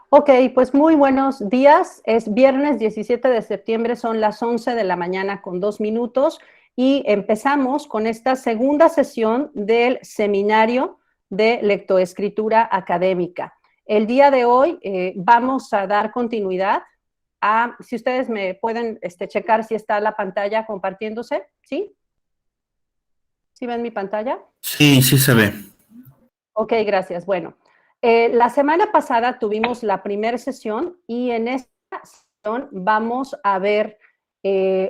Ok, pues muy buenos días. Es viernes 17 de septiembre, son las 11 de la mañana con 2 minutos y empezamos con esta segunda sesión del seminario de lectoescritura académica. El día de hoy vamos a dar continuidad a, si ustedes me pueden checar si está la pantalla compartiéndose, ¿sí? ¿Sí ven mi pantalla? Sí, sí se ve. Ok, gracias. Bueno, la semana pasada tuvimos la primera sesión y en esta sesión vamos a ver,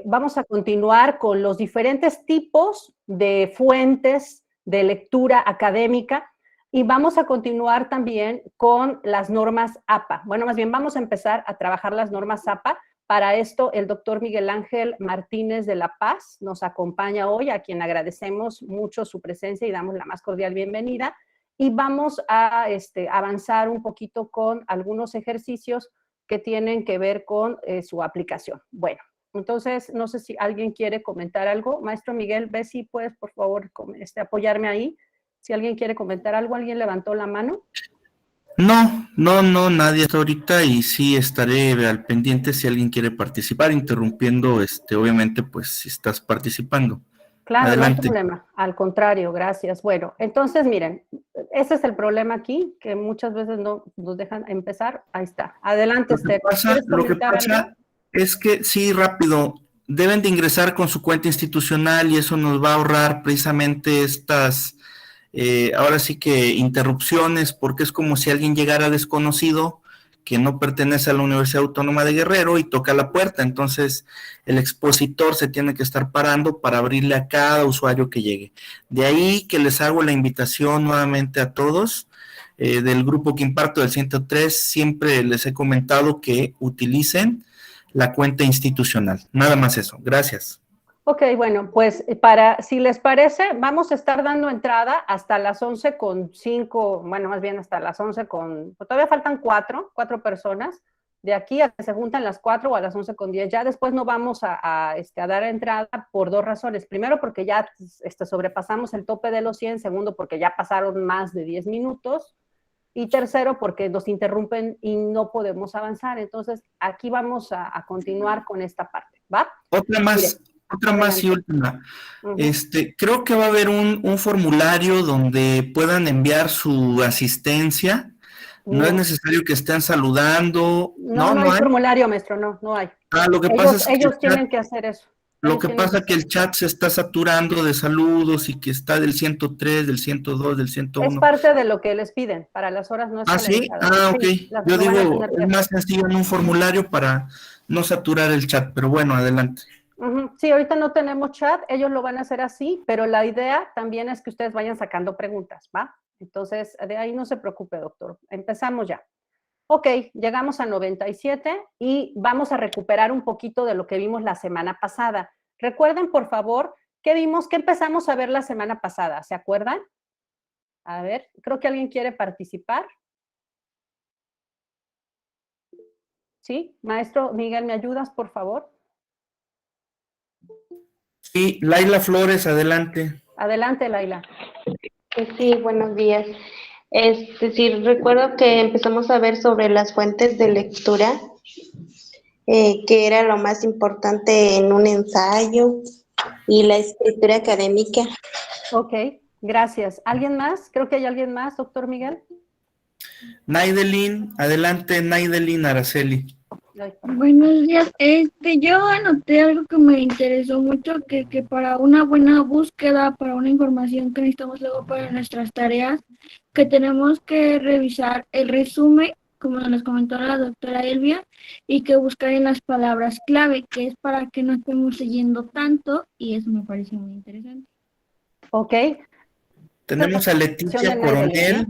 vamos a continuar con los diferentes tipos de fuentes de lectura académica y vamos a continuar también con las normas APA. Bueno, más bien vamos a empezar a trabajar las normas APA. Para esto, el doctor Miguel Ángel Martínez de la Paz nos acompaña hoy, a quien agradecemos mucho su presencia y damos la más cordial bienvenida. Y vamos a avanzar un poquito con algunos ejercicios que tienen que ver con su aplicación. Bueno, entonces, no sé si alguien quiere comentar algo. Maestro Miguel, ve si puedes, por favor, apoyarme ahí. Si alguien quiere comentar algo, ¿alguien levantó la mano? No, nadie hasta ahorita y sí estaré al pendiente si alguien quiere participar, interrumpiendo, obviamente, pues si estás participando. Claro, no hay Adelante. problema. Al contrario, gracias. Bueno, entonces miren, ese es el problema aquí, que muchas veces no nos dejan empezar. Ahí está. Adelante, Esther. ¿Quieres Lo que comentar algo? pasa es que, sí, rápido, deben de ingresar con su cuenta institucional y eso nos va a ahorrar precisamente estas, ahora sí que interrupciones, porque es como si alguien llegara desconocido que no pertenece a la Universidad Autónoma de Guerrero y toca la puerta, entonces el expositor se tiene que estar parando para abrirle a cada usuario que llegue. De ahí que les hago la invitación nuevamente a todos del grupo que imparto del 103, siempre les he comentado que utilicen la cuenta institucional. Nada más eso. Gracias. Ok, bueno, pues si les parece, vamos a estar dando entrada hasta las 11:05, bueno, más bien hasta las 11 pues todavía faltan cuatro personas, de aquí a que se juntan las 4 o a las 11:10. Ya después no vamos a dar entrada por dos razones. Primero, porque ya sobrepasamos el tope de los 100. Segundo, porque ya pasaron más de 10 minutos. Y tercero, porque nos interrumpen y no podemos avanzar. Entonces, aquí vamos a continuar con esta parte, ¿va? Otra Mire, más y adelante. última. Uh-huh. Creo que va a haber un formulario donde puedan enviar su asistencia. No es No, necesario que estén saludando. no, No, no no hay hay. formulario, maestro, no hay. Lo que pasa Ellos, es que ellos tienen que hacer eso. lo Ellos que tienen que pasa es que hacer el eso. chat se está saturando de saludos y que está del 103, del 102, del Es 101. parte de lo que les piden para las horas no Ah, sí, escalarizadas. ok. Sí, Yo lo van a digo, tener que es más hacer. sencillo en un formulario para no saturar el chat, pero bueno, adelante. Uh-huh. Sí, ahorita no tenemos chat, ellos lo van a hacer así, pero la idea también es que ustedes vayan sacando preguntas, ¿va? Entonces, de ahí no se preocupe, doctor. Empezamos ya. Ok, llegamos a 97 y vamos a recuperar un poquito de lo que vimos la semana pasada. Recuerden, por favor, ¿qué vimos? ¿Qué empezamos a ver la semana pasada? ¿Se acuerdan? A ver, creo que alguien quiere participar. ¿Sí? Maestro Miguel, ¿me ayudas, por favor? Sí, Laila Flores, adelante. Adelante, Laila. Sí, buenos días. Es decir, recuerdo que empezamos a ver sobre las fuentes de lectura, que era lo más importante en un ensayo y la escritura académica. Ok, gracias. ¿Alguien más? Creo que hay alguien más, doctor Miguel. Naidelin, adelante, Naidelin Araceli. Buenos días. Yo anoté algo que me interesó mucho, que para una buena búsqueda, para una información que necesitamos luego para nuestras tareas, que tenemos que revisar el resumen, como nos comentó la doctora Elvia, y que buscar en las palabras clave, que es para que no estemos leyendo tanto, y eso me pareció muy interesante. Ok. Tenemos a Leticia Coronel.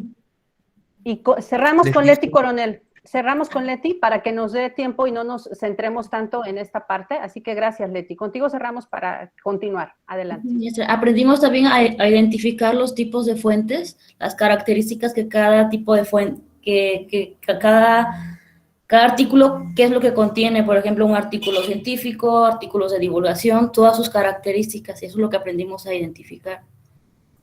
Y cerramos con Leti Coronel. Cerramos con Leti para que nos dé tiempo y no nos centremos tanto en esta parte. Así que gracias, Leti. Contigo cerramos para continuar. Adelante. Aprendimos también a identificar los tipos de fuentes, las características que cada tipo de fuente, que cada artículo, qué es lo que contiene, por ejemplo, un artículo científico, artículos de divulgación, todas sus características, y eso es lo que aprendimos a identificar.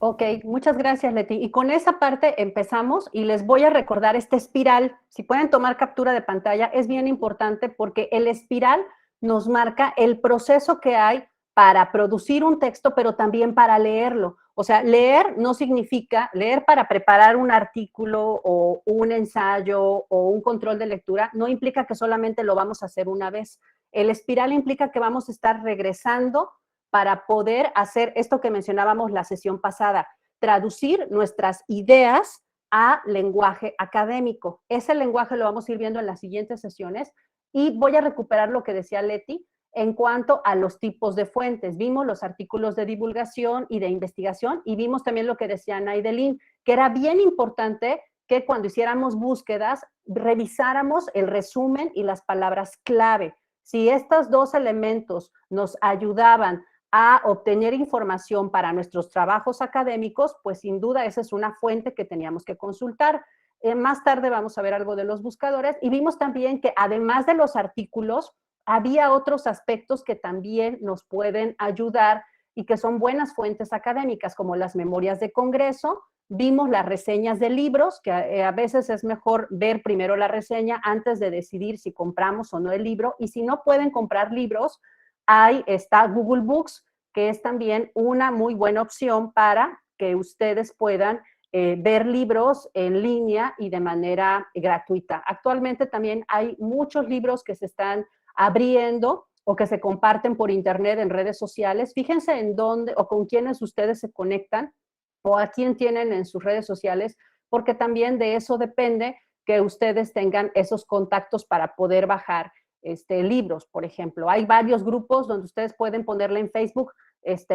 Ok, muchas gracias, Leti. Y con esa parte empezamos y les voy a recordar esta espiral. Si pueden tomar captura de pantalla, es bien importante porque el espiral nos marca el proceso que hay para producir un texto, pero también para leerlo. O sea, leer no significa leer para preparar un artículo o un ensayo o un control de lectura, no implica que solamente lo vamos a hacer una vez. El espiral implica que vamos a estar regresando para poder hacer esto que mencionábamos la sesión pasada, traducir nuestras ideas a lenguaje académico. Ese lenguaje lo vamos a ir viendo en las siguientes sesiones y voy a recuperar lo que decía Leti en cuanto a los tipos de fuentes. Vimos los artículos de divulgación y de investigación y vimos también lo que decía Naidelin, que era bien importante que cuando hiciéramos búsquedas revisáramos el resumen y las palabras clave. Si estos dos elementos nos ayudaban a obtener información para nuestros trabajos académicos, pues sin duda esa es una fuente que teníamos que consultar. Más tarde vamos a ver algo de los buscadores y vimos también que además de los artículos, había otros aspectos que también nos pueden ayudar y que son buenas fuentes académicas, como las memorias de congreso. Vimos las reseñas de libros, que a veces es mejor ver primero la reseña antes de decidir si compramos o no el libro. Y si no pueden comprar libros, ahí está Google Books, que es también una muy buena opción para que ustedes puedan ver libros en línea y de manera gratuita. Actualmente también hay muchos libros que se están abriendo o que se comparten por internet en redes sociales. Fíjense en dónde o con quiénes ustedes se conectan o a quién tienen en sus redes sociales, porque también de eso depende que ustedes tengan esos contactos para poder bajar libros, por ejemplo. Hay varios grupos donde ustedes pueden ponerle en Facebook,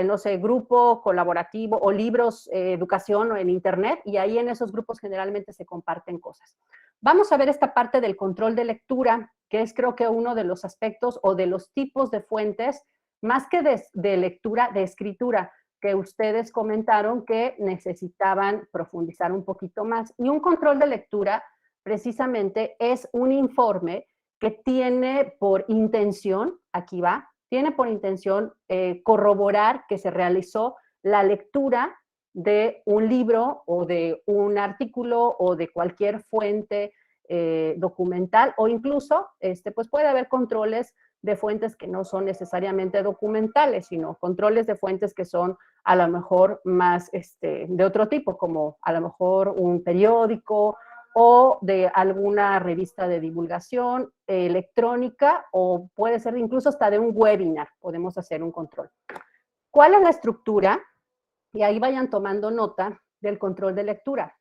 no sé, grupo colaborativo o libros, educación o en internet, y ahí en esos grupos generalmente se comparten cosas. Vamos a ver esta parte del control de lectura, que es creo que uno de los aspectos o de los tipos de fuentes, más que de lectura, de escritura, que ustedes comentaron que necesitaban profundizar un poquito más. Y un control de lectura precisamente es un informe que tiene por intención, aquí va, tiene por intención corroborar que se realizó la lectura de un libro o de un artículo o de cualquier fuente documental o incluso pues puede haber controles de fuentes que no son necesariamente documentales, sino controles de fuentes que son a lo mejor más de otro tipo, como a lo mejor un periódico o de alguna revista de divulgación electrónica o puede ser incluso hasta de un webinar, podemos hacer un control. ¿Cuál es la estructura? Y ahí vayan tomando nota del control de lectura.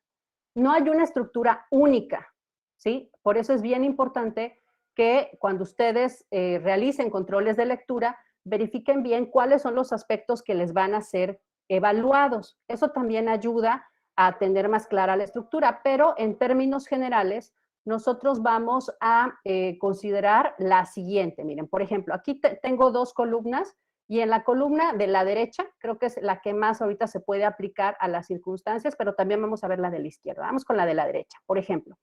No hay una estructura única, ¿sí? Por eso es bien importante que cuando ustedes realicen controles de lectura, verifiquen bien cuáles son los aspectos que les van a ser evaluados. Eso también ayuda a tener más clara la estructura, pero en términos generales, nosotros vamos a considerar la siguiente. Miren, por ejemplo, aquí tengo dos columnas y en la columna de la derecha, creo que es la que más ahorita se puede aplicar a las circunstancias, pero también vamos a ver la de la izquierda. Vamos con la de la derecha, por ejemplo.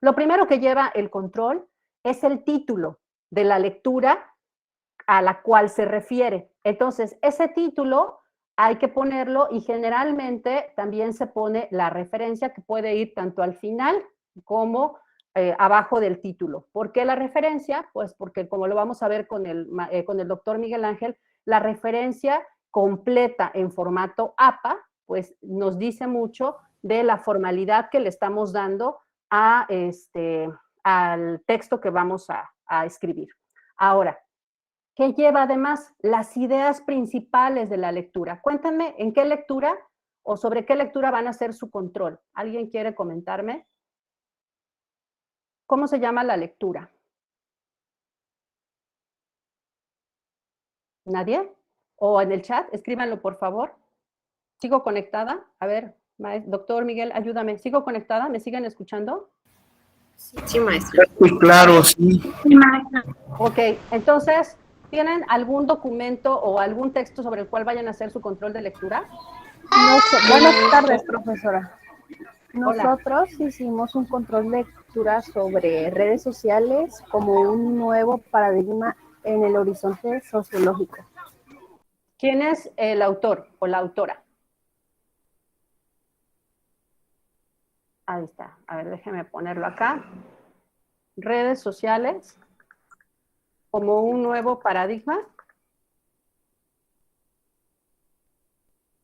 Lo primero que lleva el control es el título de la lectura a la cual se refiere. Entonces, ese título hay que ponerlo y generalmente también se pone la referencia que puede ir tanto al final como abajo del título. ¿Por qué la referencia? Pues porque como lo vamos a ver con el doctor Miguel Ángel, la referencia completa en formato APA, pues nos dice mucho de la formalidad que le estamos dando a al texto que vamos a escribir. Ahora, ¿qué lleva además? Las ideas principales de la lectura. Cuéntenme en qué lectura o sobre qué lectura van a hacer su control. ¿Alguien quiere comentarme? ¿Cómo se llama la lectura? ¿Nadie? O en el chat, escríbanlo por favor. ¿Sigo conectada? A ver, doctor Miguel, ayúdame. ¿Sigo conectada? ¿Me siguen escuchando? Sí, maestra. Sí, claro, sí. Ok, entonces, ¿tienen algún documento o algún texto sobre el cual vayan a hacer su control de lectura? Buenas tardes, profesora. Hola. Nosotros hicimos un control de lectura sobre redes sociales como un nuevo paradigma en el horizonte sociológico. ¿Quién es el autor o la autora? Ahí está. A ver, déjeme ponerlo acá. Redes sociales como un nuevo paradigma.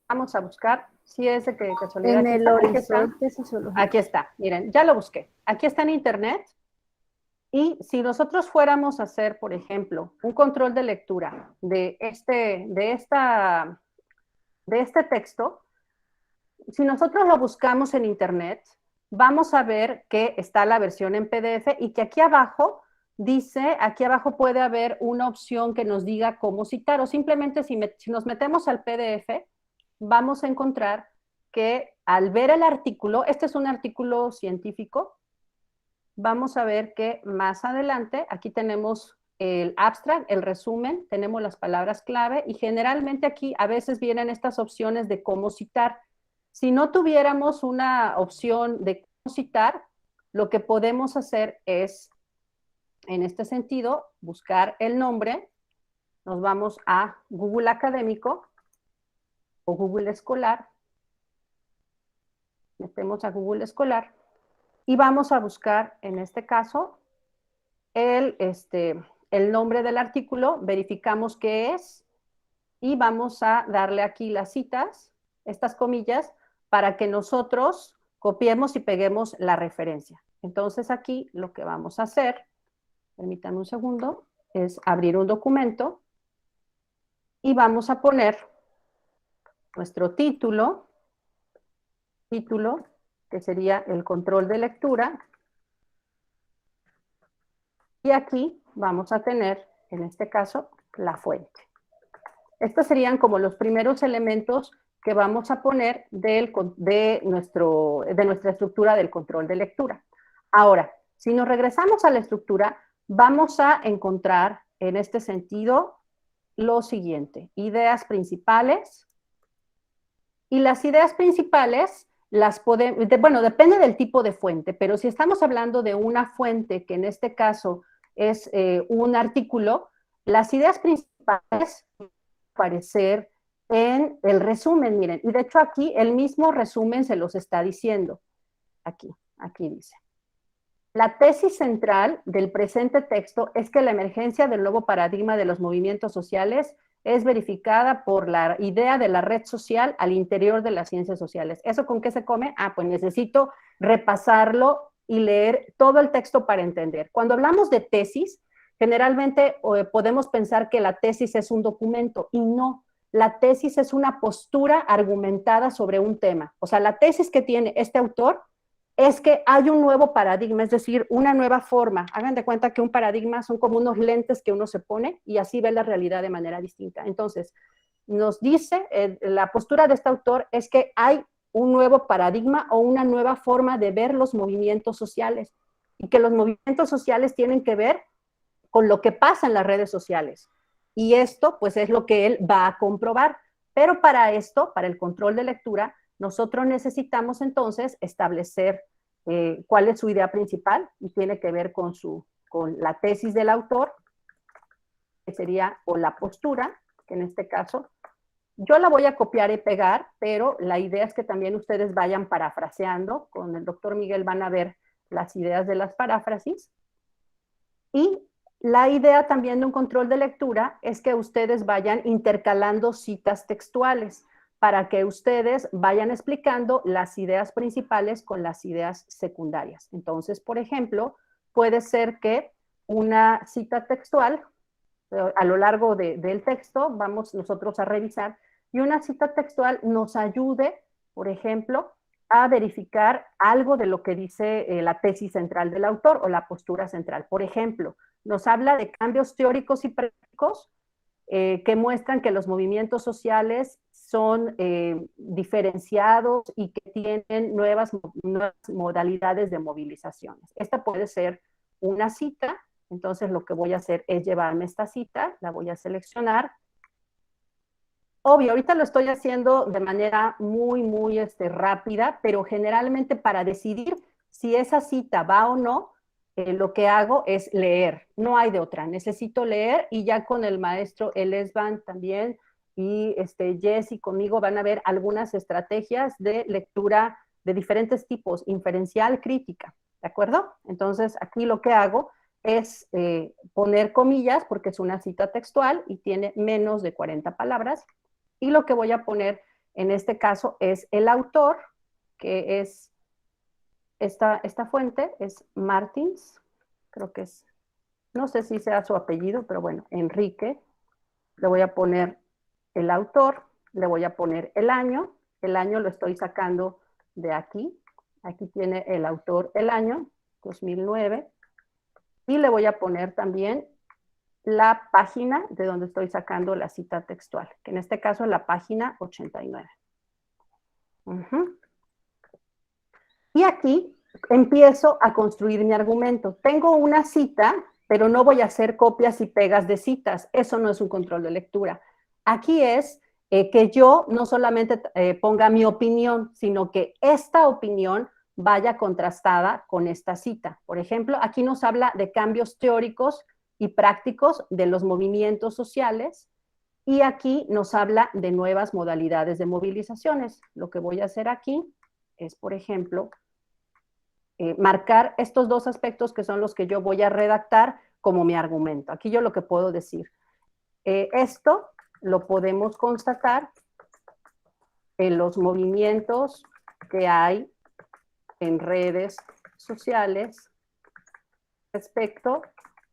Vamos a buscar, si es de que casualidad. En Aquí el está, aquí está. horizonte sociológico. Aquí está, miren, ya lo busqué. Aquí está en internet. Y si nosotros fuéramos a hacer, por ejemplo, un control de lectura de este texto, si nosotros lo buscamos en internet, vamos a ver que está la versión en PDF y que aquí abajo dice, aquí abajo puede haber una opción que nos diga cómo citar, o simplemente si nos metemos al PDF, vamos a encontrar que al ver el artículo, este es un artículo científico, vamos a ver que más adelante, aquí tenemos el abstract, el resumen, tenemos las palabras clave y generalmente aquí a veces vienen estas opciones de cómo citar. Si no tuviéramos una opción de cómo citar, lo que podemos hacer es, en este sentido, buscar el nombre, nos vamos a Google Académico o Google Escolar, metemos a Google Escolar, y vamos a buscar, en este caso, el nombre del artículo, verificamos qué es, y vamos a darle aquí las citas, estas comillas, para que nosotros copiemos y peguemos la referencia. Entonces aquí lo que vamos a hacer, permítanme un segundo, es abrir un documento, y vamos a poner nuestro título, que sería el control de lectura, y aquí vamos a tener, en este caso, la fuente. Estos serían como los primeros elementos que vamos a poner de nuestra estructura del control de lectura. Ahora, si nos regresamos a la estructura, vamos a encontrar en este sentido lo siguiente: ideas principales, y las ideas principales las podemos, bueno, depende del tipo de fuente, pero si estamos hablando de una fuente, que en este caso es un artículo, las ideas principales van a aparecer en el resumen, miren, y de hecho aquí el mismo resumen se los está diciendo, aquí dice. La tesis central del presente texto es que la emergencia del nuevo paradigma de los movimientos sociales es verificada por la idea de la red social al interior de las ciencias sociales. ¿Eso con qué se come? Pues necesito repasarlo y leer todo el texto para entender. Cuando hablamos de tesis, generalmente podemos pensar que la tesis es un documento, y no. La tesis es una postura argumentada sobre un tema. O sea, la tesis que tiene este autor es que hay un nuevo paradigma, es decir, una nueva forma. Hagan de cuenta que un paradigma son como unos lentes que uno se pone y así ve la realidad de manera distinta. Entonces, nos dice, la postura de este autor es que hay un nuevo paradigma o una nueva forma de ver los movimientos sociales, y que los movimientos sociales tienen que ver con lo que pasa en las redes sociales. Y esto, pues, es lo que él va a comprobar. Pero para esto, para el control de lectura, nosotros necesitamos entonces establecer cuál es su idea principal, y tiene que ver con la tesis del autor, que sería, o la postura, que en este caso, yo la voy a copiar y pegar, pero la idea es que también ustedes vayan parafraseando. Con el doctor Miguel van a ver las ideas de las paráfrasis. Y la idea también de un control de lectura es que ustedes vayan intercalando citas textuales, para que ustedes vayan explicando las ideas principales con las ideas secundarias. Entonces, por ejemplo, puede ser que una cita textual, a lo largo del texto, vamos nosotros a revisar, y una cita textual nos ayude, por ejemplo, a verificar algo de lo que dice la tesis central del autor o la postura central. Por ejemplo, nos habla de cambios teóricos y prácticos que muestran que los movimientos sociales son diferenciados y que tienen nuevas modalidades de movilizaciones. Esta puede ser una cita. Entonces lo que voy a hacer es llevarme esta cita, la voy a seleccionar. Obvio, ahorita lo estoy haciendo de manera muy rápida, pero generalmente para decidir si esa cita va o no, lo que hago es leer, no hay de otra, necesito leer, y ya con el maestro Elesban también, y Jess y conmigo van a ver algunas estrategias de lectura de diferentes tipos, inferencial, crítica, ¿de acuerdo? Entonces, aquí lo que hago es poner comillas porque es una cita textual y tiene menos de 40 palabras. Y lo que voy a poner en este caso es el autor, que es esta fuente, es Martins, creo que es, no sé si sea su apellido, pero bueno, Enrique. Le voy a poner el autor, le voy a poner el año lo estoy sacando de aquí tiene el autor el año, 2009, y le voy a poner también la página de donde estoy sacando la cita textual, que en este caso es la página 89. Y aquí empiezo a construir mi argumento. Tengo una cita, pero no voy a hacer copias y pegas de citas. Eso no es un control de lectura. Aquí es que yo no solamente ponga mi opinión, sino que esta opinión vaya contrastada con esta cita. Por ejemplo, aquí nos habla de cambios teóricos y prácticos de los movimientos sociales, y aquí nos habla de nuevas modalidades de movilizaciones. Lo que voy a hacer aquí es, por ejemplo, marcar estos dos aspectos que son los que yo voy a redactar como mi argumento. Aquí yo lo que puedo decir, esto lo podemos constatar en los movimientos que hay en redes sociales respecto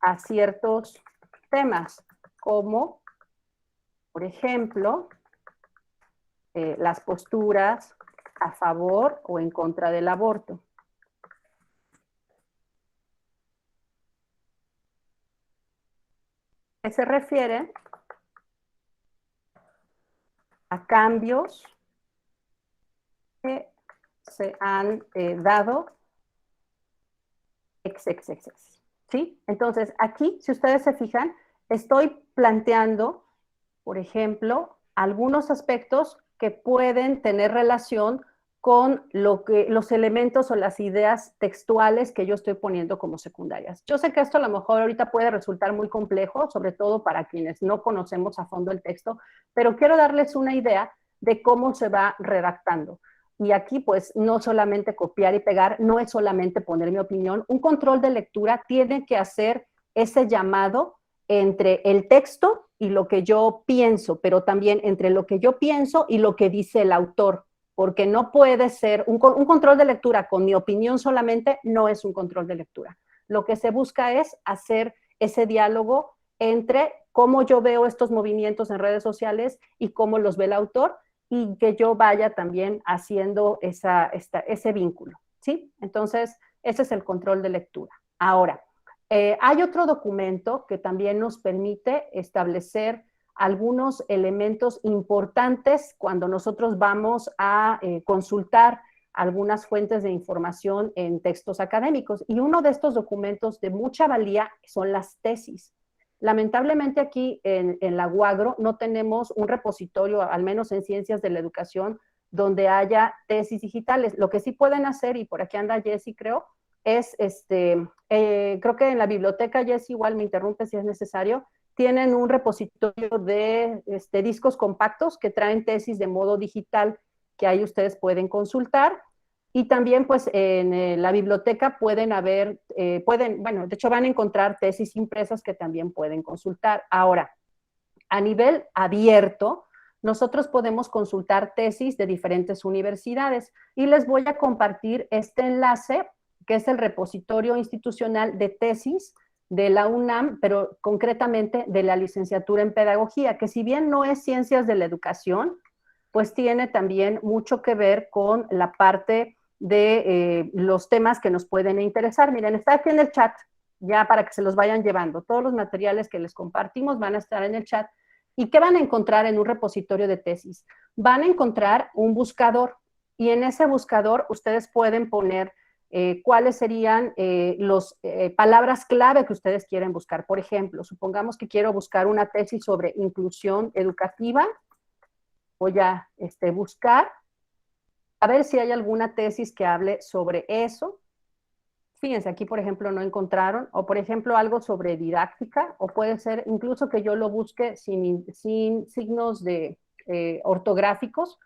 a ciertos temas, como, por ejemplo, las posturas a favor o en contra del aborto. Que se refiere a cambios que se han dado, ¿sí? Entonces, aquí, si ustedes se fijan, estoy planteando, por ejemplo, algunos aspectos que pueden tener relación con los elementos o las ideas textuales que yo estoy poniendo como secundarias. Yo sé que esto a lo mejor ahorita puede resultar muy complejo, sobre todo para quienes no conocemos a fondo el texto, pero quiero darles una idea de cómo se va redactando. Y aquí, pues, no solamente copiar y pegar, no es solamente poner mi opinión. Un control de lectura tiene que hacer ese llamado entre el texto y lo que yo pienso, pero también entre lo que yo pienso y lo que dice el autor, porque no puede ser un control de lectura con mi opinión solamente, no es un control de lectura. Lo que se busca es hacer ese diálogo entre cómo yo veo estos movimientos en redes sociales y cómo los ve el autor, y que yo vaya también haciendo ese vínculo, ¿sí? Entonces, ese es el control de lectura. Ahora, hay otro documento que también nos permite establecer algunos elementos importantes cuando nosotros vamos a consultar algunas fuentes de información en textos académicos. Y uno de estos documentos de mucha valía son las tesis. Lamentablemente aquí en la UAGRO no tenemos un repositorio, al menos en ciencias de la educación, donde haya tesis digitales. Lo que sí pueden hacer, y por aquí anda Jessy, creo, es, creo que en la biblioteca, Jessy, igual me interrumpe si es necesario, tienen un repositorio de discos compactos que traen tesis de modo digital que ahí ustedes pueden consultar. Y también, pues, en la biblioteca pueden haber, bueno, de hecho van a encontrar tesis impresas que también pueden consultar. Ahora, a nivel abierto, nosotros podemos consultar tesis de diferentes universidades y les voy a compartir este enlace, que es el repositorio institucional de tesis de la UNAM, pero concretamente de la licenciatura en pedagogía, que si bien no es ciencias de la educación, pues tiene también mucho que ver con la parte de los temas que nos pueden interesar. Miren, está aquí en el chat, ya para que se los vayan llevando. Todos los materiales que les compartimos van a estar en el chat. ¿Y qué van a encontrar en un repositorio de tesis? Van a encontrar un buscador, y en ese buscador ustedes pueden poner cuáles serían las palabras clave que ustedes quieren buscar. Por ejemplo, supongamos que quiero buscar una tesis sobre inclusión educativa. Voy a buscar a ver si hay alguna tesis que hable sobre eso. Fíjense, aquí, por ejemplo, no encontraron. O, por ejemplo, algo sobre didáctica. O puede ser incluso que yo lo busque sin signos de ortográficos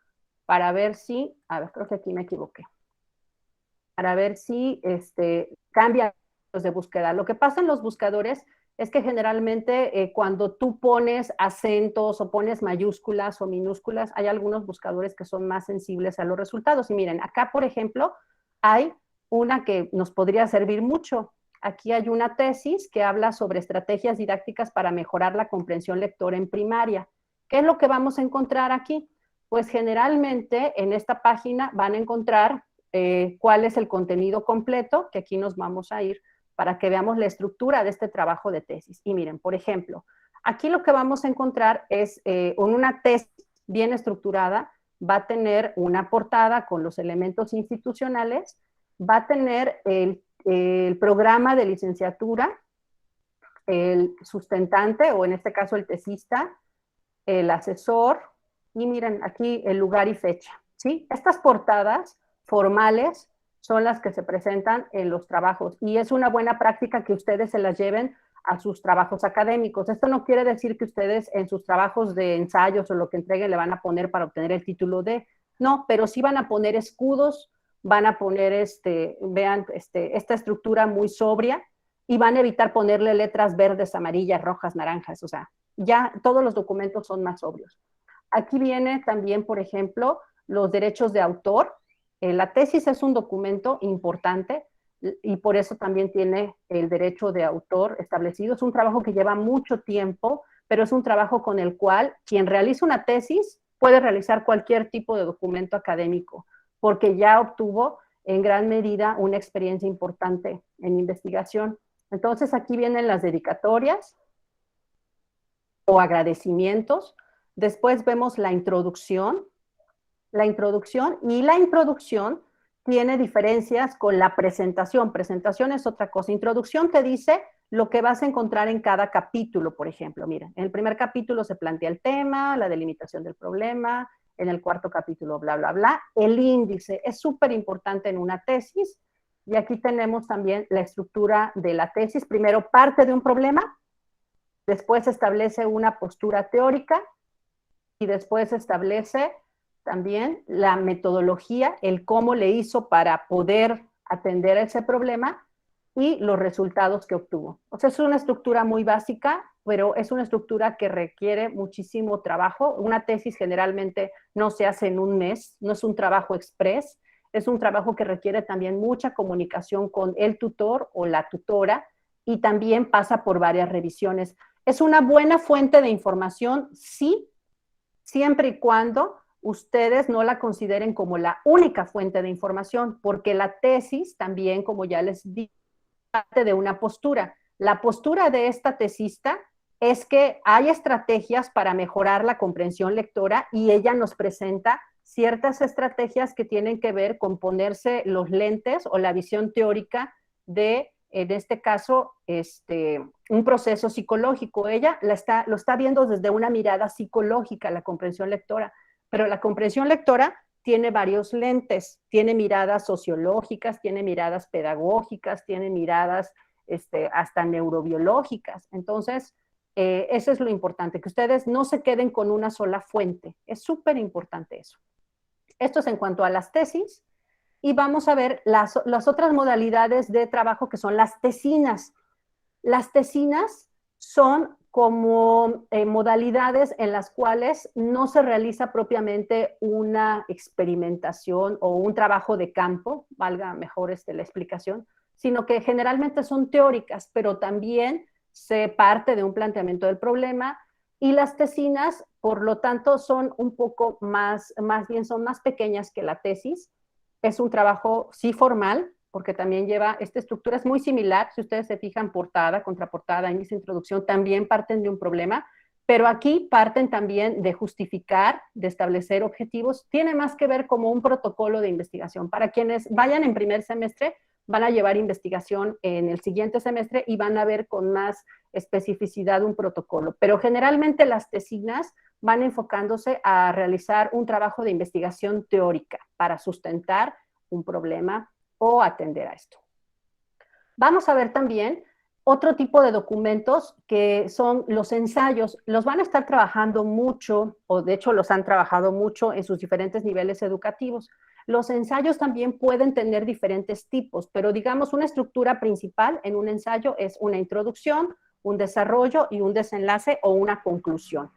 para ver si... A ver, creo que aquí me equivoqué. para ver si cambia los de búsqueda. Lo que pasa en los buscadores es que generalmente cuando tú pones acentos o pones mayúsculas o minúsculas, hay algunos buscadores que son más sensibles a los resultados. Y miren, acá, por ejemplo, hay una que nos podría servir mucho. Aquí hay una tesis que habla sobre estrategias didácticas para mejorar la comprensión lectora en primaria. ¿Qué es lo que vamos a encontrar aquí? Pues generalmente en esta página van a encontrar cuál es el contenido completo, que aquí nos vamos a ir para que veamos la estructura de este trabajo de tesis. Y miren, por ejemplo, aquí lo que vamos a encontrar es una tesis bien estructurada, va a tener una portada con los elementos institucionales, va a tener el programa de licenciatura, el sustentante, o en este caso el tesista, el asesor, y miren aquí el lugar y fecha, ¿sí? Estas portadas formales son las que se presentan en los trabajos, y es una buena práctica que ustedes se las lleven a sus trabajos académicos. Esto no quiere decir que ustedes en sus trabajos de ensayos o lo que entreguen le van a poner para obtener el título de, no, pero sí van a poner escudos, van a poner, vean, esta estructura muy sobria, y van a evitar ponerle letras verdes, amarillas, rojas, naranjas, o sea, ya todos los documentos son más sobrios. Aquí viene también, por ejemplo, los derechos de autor. La tesis es un documento importante y por eso también tiene el derecho de autor establecido. Es un trabajo que lleva mucho tiempo, pero es un trabajo con el cual quien realiza una tesis puede realizar cualquier tipo de documento académico, porque ya obtuvo en gran medida una experiencia importante en investigación. Entonces aquí vienen las dedicatorias o agradecimientos. Después vemos la introducción, y la introducción tiene diferencias con la presentación. Presentación es otra cosa. Introducción te dice lo que vas a encontrar en cada capítulo, por ejemplo. Miren, en el primer capítulo se plantea el tema, la delimitación del problema, en el cuarto capítulo, bla, bla, bla. El índice es súper importante en una tesis, y aquí tenemos también la estructura de la tesis. Primero parte de un problema, después establece una postura teórica, y después establece también la metodología, el cómo le hizo para poder atender ese problema y los resultados que obtuvo. O sea, es una estructura muy básica, pero es una estructura que requiere muchísimo trabajo. Una tesis generalmente no se hace en un mes, no es un trabajo express, es un trabajo que requiere también mucha comunicación con el tutor o la tutora, y también pasa por varias revisiones. ¿Es una buena fuente de información? Sí, siempre y cuando ustedes no la consideren como la única fuente de información, porque la tesis también, como ya les dije, parte de una postura. La postura de esta tesista es que hay estrategias para mejorar la comprensión lectora, y ella nos presenta ciertas estrategias que tienen que ver con ponerse los lentes o la visión teórica de, en este caso, un proceso psicológico. Ella lo está viendo desde una mirada psicológica, la comprensión lectora, pero la comprensión lectora tiene varios lentes, tiene miradas sociológicas, tiene miradas pedagógicas, tiene miradas hasta neurobiológicas. Entonces, eso es lo importante, que ustedes no se queden con una sola fuente. Es súper importante eso. Esto es en cuanto a las tesis, y vamos a ver las otras modalidades de trabajo, que son las tesinas. Las tesinas son como modalidades en las cuales no se realiza propiamente una experimentación o un trabajo de campo, valga mejor la explicación, sino que generalmente son teóricas, pero también se parte de un planteamiento del problema, y las tesinas, por lo tanto, son un poco más bien son más pequeñas que la tesis. Es un trabajo, sí, formal, porque también lleva, esta estructura es muy similar, si ustedes se fijan, portada, contraportada, índice, introducción, también parten de un problema, pero aquí parten también de justificar, de establecer objetivos. Tiene más que ver como un protocolo de investigación. Para quienes vayan en primer semestre, van a llevar investigación en el siguiente semestre y van a ver con más especificidad un protocolo, pero generalmente las tesinas van enfocándose a realizar un trabajo de investigación teórica para sustentar un problema o atender a esto. Vamos a ver también otro tipo de documentos, que son los ensayos. Los van a estar trabajando mucho, o de hecho los han trabajado mucho en sus diferentes niveles educativos. Los ensayos también pueden tener diferentes tipos, pero digamos una estructura principal en un ensayo es una introducción, un desarrollo y un desenlace o una conclusión.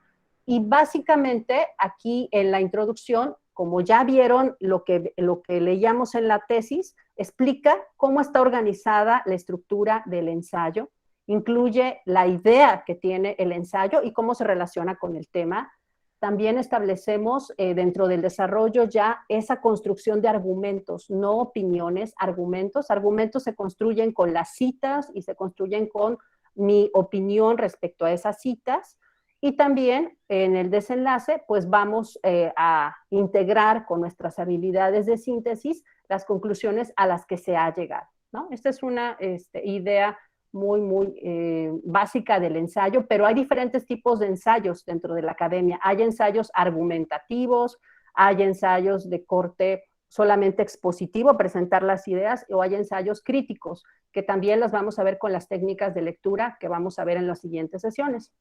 Y básicamente aquí en la introducción, como ya vieron lo que leíamos en la tesis, explica cómo está organizada la estructura del ensayo, incluye la idea que tiene el ensayo y cómo se relaciona con el tema. También establecemos dentro del desarrollo ya esa construcción de argumentos, no opiniones, argumentos. Argumentos se construyen con las citas y se construyen con mi opinión respecto a esas citas. Y también en el desenlace, pues vamos a integrar con nuestras habilidades de síntesis las conclusiones a las que se ha llegado, ¿no? Esta es una idea muy básica del ensayo, pero hay diferentes tipos de ensayos dentro de la academia. Hay ensayos argumentativos, hay ensayos de corte solamente expositivo, presentar las ideas, o hay ensayos críticos, que también las vamos a ver con las técnicas de lectura que vamos a ver en las siguientes sesiones.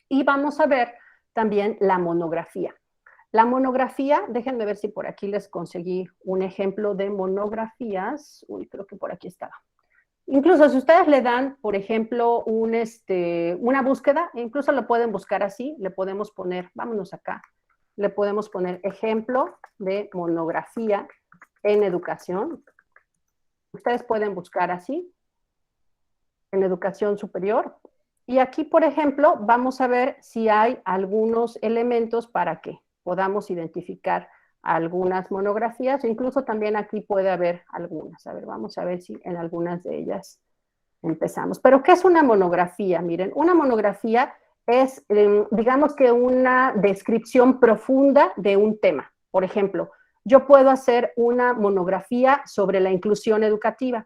Y vamos a ver también la monografía. La monografía, déjenme ver si por aquí les conseguí un ejemplo de monografías. Uy, creo que por aquí estaba. Incluso si ustedes le dan, por ejemplo, una búsqueda, incluso lo pueden buscar así, le podemos poner, vámonos acá, le podemos poner ejemplo de monografía en educación. Ustedes pueden buscar así, en educación superior. Y aquí, por ejemplo, vamos a ver si hay algunos elementos para que podamos identificar algunas monografías, incluso también aquí puede haber algunas. A ver, vamos a ver si en algunas de ellas empezamos. Pero, ¿qué es una monografía? Miren, una monografía es, digamos que una descripción profunda de un tema. Por ejemplo, yo puedo hacer una monografía sobre la inclusión educativa,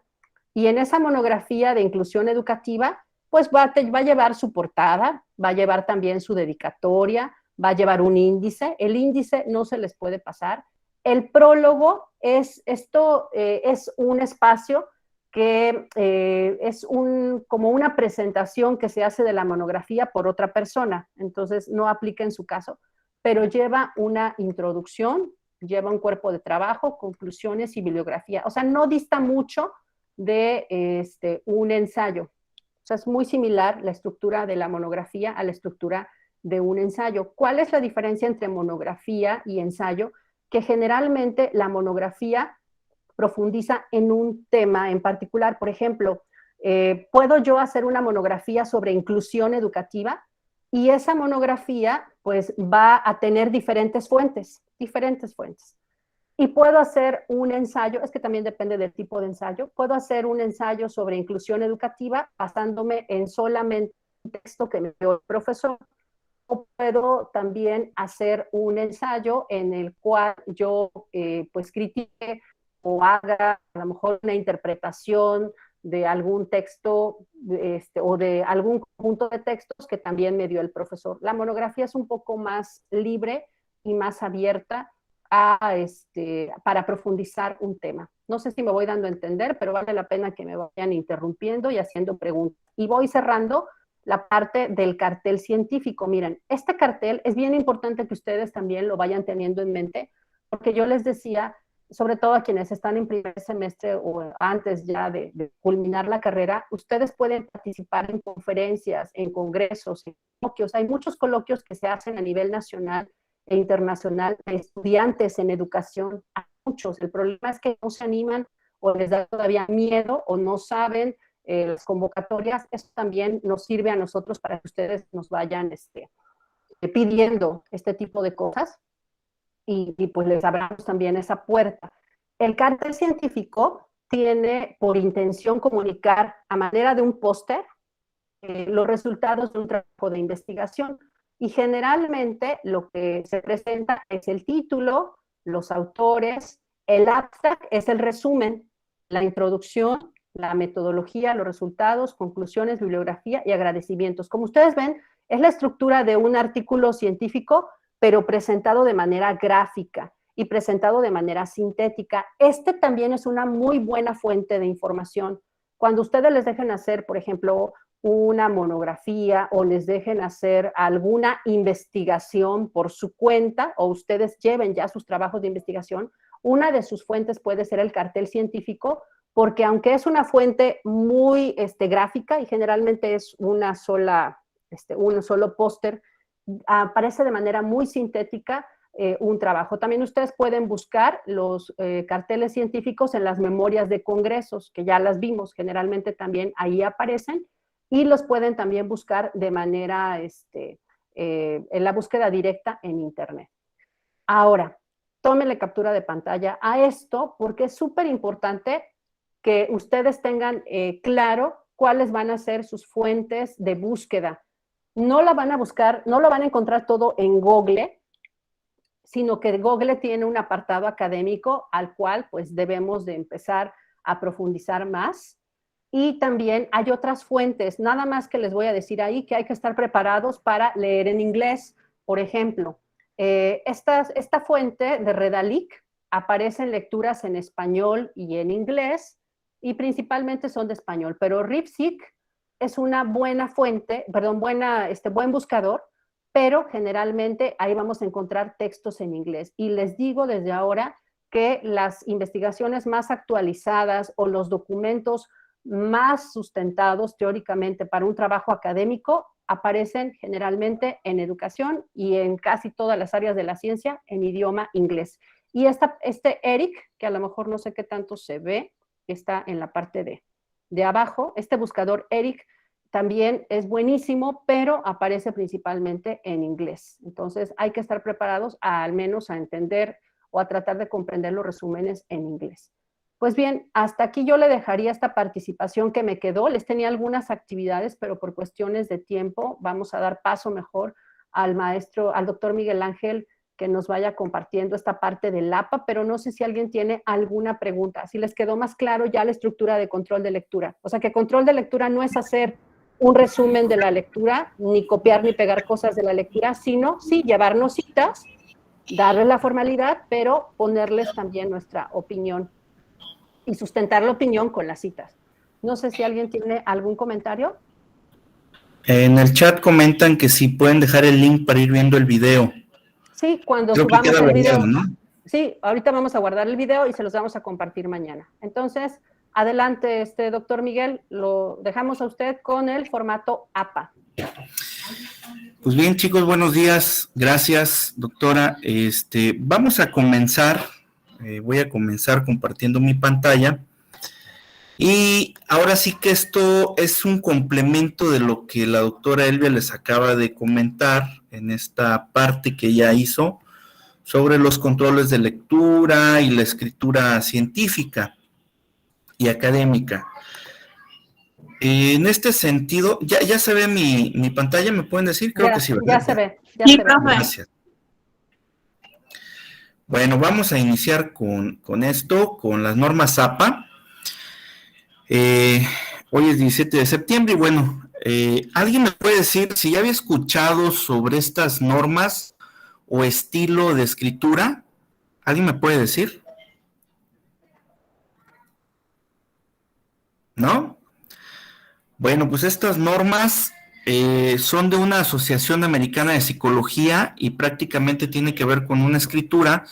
y en esa monografía de inclusión educativa, pues va a llevar su portada, va a llevar también su dedicatoria, va a llevar un índice. El índice no se les puede pasar. El prólogo es un espacio que es como una presentación que se hace de la monografía por otra persona, entonces no aplica en su caso, pero lleva una introducción, lleva un cuerpo de trabajo, conclusiones y bibliografía. O sea, no dista mucho de un ensayo. O sea, es muy similar la estructura de la monografía a la estructura de un ensayo. ¿Cuál es la diferencia entre monografía y ensayo? Que generalmente la monografía profundiza en un tema en particular. Por ejemplo, puedo yo hacer una monografía sobre inclusión educativa y esa monografía pues va a tener diferentes fuentes. Y puedo hacer un ensayo, es que también depende del tipo de ensayo, puedo hacer un ensayo sobre inclusión educativa basándome en solamente un texto que me dio el profesor. O puedo también hacer un ensayo en el cual yo pues critique o haga a lo mejor una interpretación de algún texto o de algún conjunto de textos que también me dio el profesor. La monografía es un poco más libre y más abierta para profundizar un tema. No sé si me voy dando a entender, pero vale la pena que me vayan interrumpiendo y haciendo preguntas. Y voy cerrando la parte del cartel científico. Miren, este cartel es bien importante que ustedes también lo vayan teniendo en mente, porque yo les decía, sobre todo a quienes están en primer semestre o antes ya de culminar la carrera, ustedes pueden participar en conferencias, en congresos, en coloquios. Hay muchos coloquios que se hacen a nivel nacional e internacional de estudiantes en educación, a muchos. El problema es que no se animan o les da todavía miedo o no saben las convocatorias. Eso también nos sirve a nosotros para que ustedes nos vayan pidiendo este tipo de cosas y pues les abramos también esa puerta. El cartel científico tiene por intención comunicar a manera de un póster los resultados de un trabajo de investigación. Y generalmente lo que se presenta es el título, los autores, el abstract es el resumen, la introducción, la metodología, los resultados, conclusiones, bibliografía y agradecimientos. Como ustedes ven, es la estructura de un artículo científico, pero presentado de manera gráfica y presentado de manera sintética. Este también es una muy buena fuente de información. Cuando ustedes les dejen hacer, por ejemplo, una monografía o les dejen hacer alguna investigación por su cuenta o ustedes lleven ya sus trabajos de investigación, Una de sus fuentes puede ser el cartel científico, porque aunque es una fuente muy gráfica y generalmente es un solo póster, aparece de manera muy sintética un trabajo. También ustedes pueden buscar los carteles científicos en las memorias de congresos, que ya las vimos, generalmente también ahí aparecen, y los pueden también buscar de manera, en la búsqueda directa en Internet. Ahora, tómenle captura de pantalla a esto, porque es súper importante que ustedes tengan claro cuáles van a ser sus fuentes de búsqueda. No la van a buscar, no lo van a encontrar todo en Google, sino que Google tiene un apartado académico al cual pues debemos de empezar a profundizar más. Y también hay otras fuentes, nada más que les voy a decir ahí que hay que estar preparados para leer en inglés. Por ejemplo, esta fuente de Redalic aparecen lecturas en español y en inglés, y principalmente son de español, pero RipSeek es una buena fuente, buen buscador, pero generalmente ahí vamos a encontrar textos en inglés. Y les digo desde ahora que las investigaciones más actualizadas o los documentos más sustentados teóricamente para un trabajo académico aparecen generalmente en educación y en casi todas las áreas de la ciencia en idioma inglés. Y Eric, que a lo mejor no sé qué tanto se ve, está en la parte de abajo, este buscador Eric también es buenísimo, pero aparece principalmente en inglés. Entonces hay que estar preparados al menos a entender o a tratar de comprender los resúmenes en inglés. Pues bien, hasta aquí yo le dejaría esta participación que me quedó. Les tenía algunas actividades, pero por cuestiones de tiempo vamos a dar paso mejor al doctor Miguel Ángel, que nos vaya compartiendo esta parte del APA, pero no sé si alguien tiene alguna pregunta. Si les quedó más claro ya la estructura de control de lectura. O sea que control de lectura no es hacer un resumen de la lectura, ni copiar ni pegar cosas de la lectura, sino sí llevarnos citas, darles la formalidad, pero ponerles también nuestra opinión y sustentar la opinión con las citas. No sé si alguien tiene algún comentario. En el chat comentan que si pueden dejar el link para ir viendo el video. Sí, cuando Creo que subamos queda el video. bañado, ¿no? Sí, ahorita vamos a guardar el video y se los vamos a compartir mañana. Entonces, adelante, doctor Miguel, lo dejamos a usted con el formato APA. Pues bien, chicos, buenos días. Gracias, doctora. Vamos a comenzar. Voy a comenzar compartiendo mi pantalla. Y ahora sí que esto es un complemento de lo que la doctora Elvia les acaba de comentar en esta parte que ella hizo sobre los controles de lectura y la escritura científica y académica. En este sentido, ¿ya se ve mi pantalla? ¿Me pueden decir? Creo que sí, ¿verdad? Ya se ve. Gracias. Bueno, vamos a iniciar con esto, con las normas APA. Hoy es 17 de septiembre y bueno, ¿alguien me puede decir si ya había escuchado sobre estas normas o estilo de escritura? ¿Alguien me puede decir? ¿No? Bueno, pues estas normas son de una asociación americana de psicología y prácticamente tiene que ver con una escritura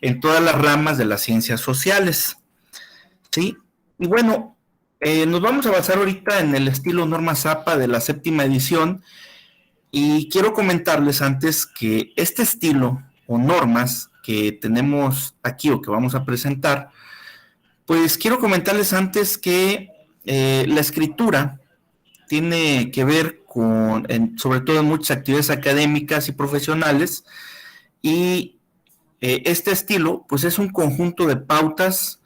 en todas las ramas de las ciencias sociales, ¿sí? Y bueno, nos vamos a basar ahorita en el estilo Normas APA de la 7ª edición y quiero comentarles antes que este estilo o normas que tenemos aquí o que vamos a presentar, pues quiero comentarles antes que la escritura tiene que ver con, sobre todo en muchas actividades académicas y profesionales, y este estilo pues es un conjunto de pautas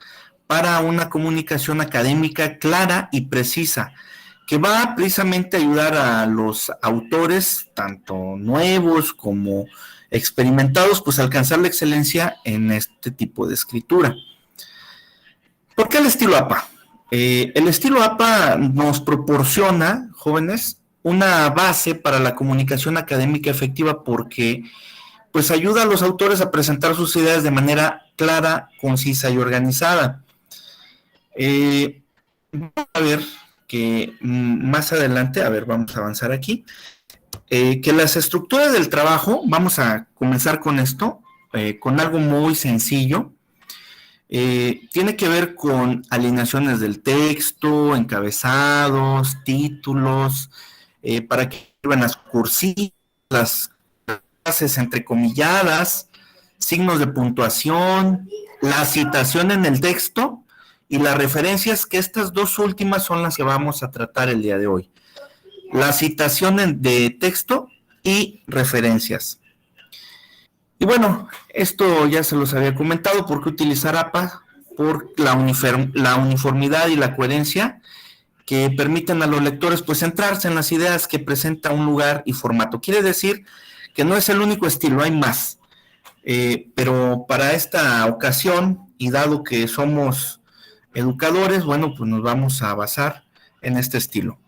para una comunicación académica clara y precisa, que va precisamente a ayudar a los autores, tanto nuevos como experimentados, pues a alcanzar la excelencia en este tipo de escritura. ¿Por qué el estilo APA? El estilo APA nos proporciona, jóvenes, una base para la comunicación académica efectiva porque pues ayuda a los autores a presentar sus ideas de manera clara, concisa y organizada. Vamos a ver que más adelante, vamos a avanzar aquí, que las estructuras del trabajo, vamos a comenzar con esto, con algo muy sencillo. Tiene que ver con alineaciones del texto, encabezados, títulos, para que sirvan las cursivas, las frases entrecomilladas, signos de puntuación, la citación en el texto y las referencias, que estas dos últimas son las que vamos a tratar el día de hoy. La citación de texto y referencias. Y bueno, esto ya se los había comentado. ¿Por qué utilizar APA? Por la uniformidad y la coherencia que permiten a los lectores pues centrarse en las ideas que presenta un lugar y formato. Quiere decir que no es el único estilo, hay más. Pero para esta ocasión, y dado que somos educadores, bueno, pues nos vamos a basar en este estilo.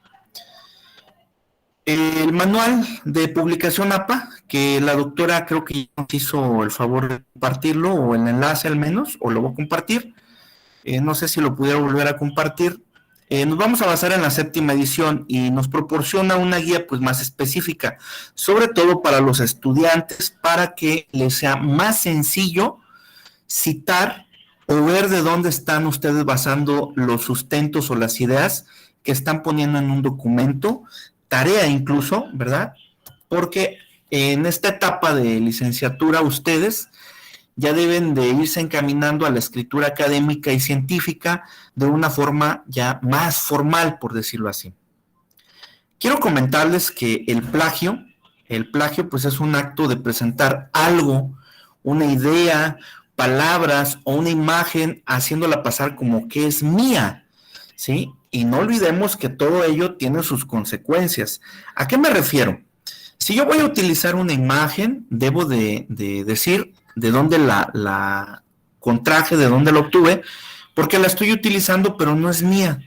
El manual de publicación APA, que la doctora creo que nos hizo el favor de compartirlo, o el enlace al menos, o lo voy a compartir. No sé si lo pudiera volver a compartir. Nos vamos a basar en la 7ª edición y nos proporciona una guía pues más específica, sobre todo para los estudiantes, para que les sea más sencillo citar o ver de dónde están ustedes basando los sustentos o las ideas que están poniendo en un documento, tarea incluso, ¿verdad? Porque en esta etapa de licenciatura ustedes ya deben de irse encaminando a la escritura académica y científica de una forma ya más formal, por decirlo así. Quiero comentarles que el plagio pues es un acto de presentar algo, una idea, palabras o una imagen, haciéndola pasar como que es mía, ¿sí? Y no olvidemos que todo ello tiene sus consecuencias. ¿A qué me refiero? Si yo voy a utilizar una imagen, debo de decir de dónde la contraje, de dónde la obtuve, porque la estoy utilizando, pero no es mía.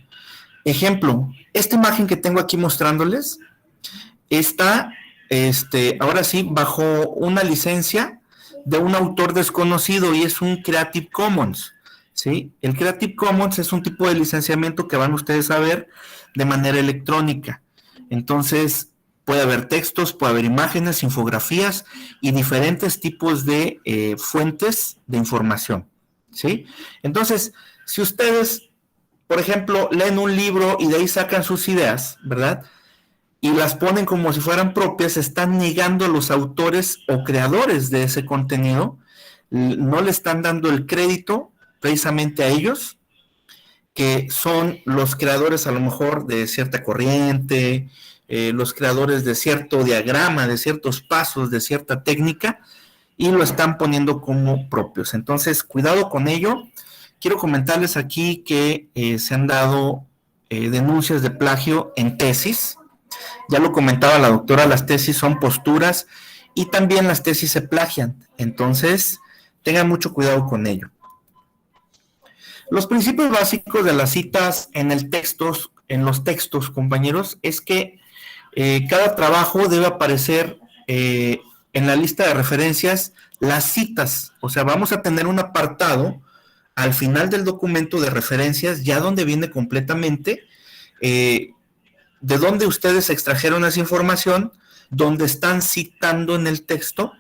Ejemplo, esta imagen que tengo aquí mostrándoles está, ahora sí, bajo una licencia de un autor desconocido y es un Creative Commons, ¿sí? El Creative Commons es un tipo de licenciamiento que van ustedes a ver de manera electrónica. Entonces, puede haber textos, puede haber imágenes, infografías y diferentes tipos de fuentes de información, ¿sí? Entonces, si ustedes, por ejemplo, leen un libro y de ahí sacan sus ideas, ¿verdad? Y las ponen como si fueran propias, están negando a los autores o creadores de ese contenido, no le están dando el crédito precisamente a ellos, que son los creadores a lo mejor de cierta corriente, los creadores de cierto diagrama, de ciertos pasos, de cierta técnica, y lo están poniendo como propios. Entonces, cuidado con ello. Quiero comentarles aquí que se han dado denuncias de plagio en tesis. Ya lo comentaba la doctora, las tesis son posturas y también las tesis se plagian. Entonces, tengan mucho cuidado con ello. Los principios básicos de las citas en los textos, compañeros, es que cada trabajo debe aparecer en la lista de referencias las citas. O sea, vamos a tener un apartado al final del documento de referencias, ya donde viene completamente de dónde ustedes extrajeron esa información, donde están citando en el texto,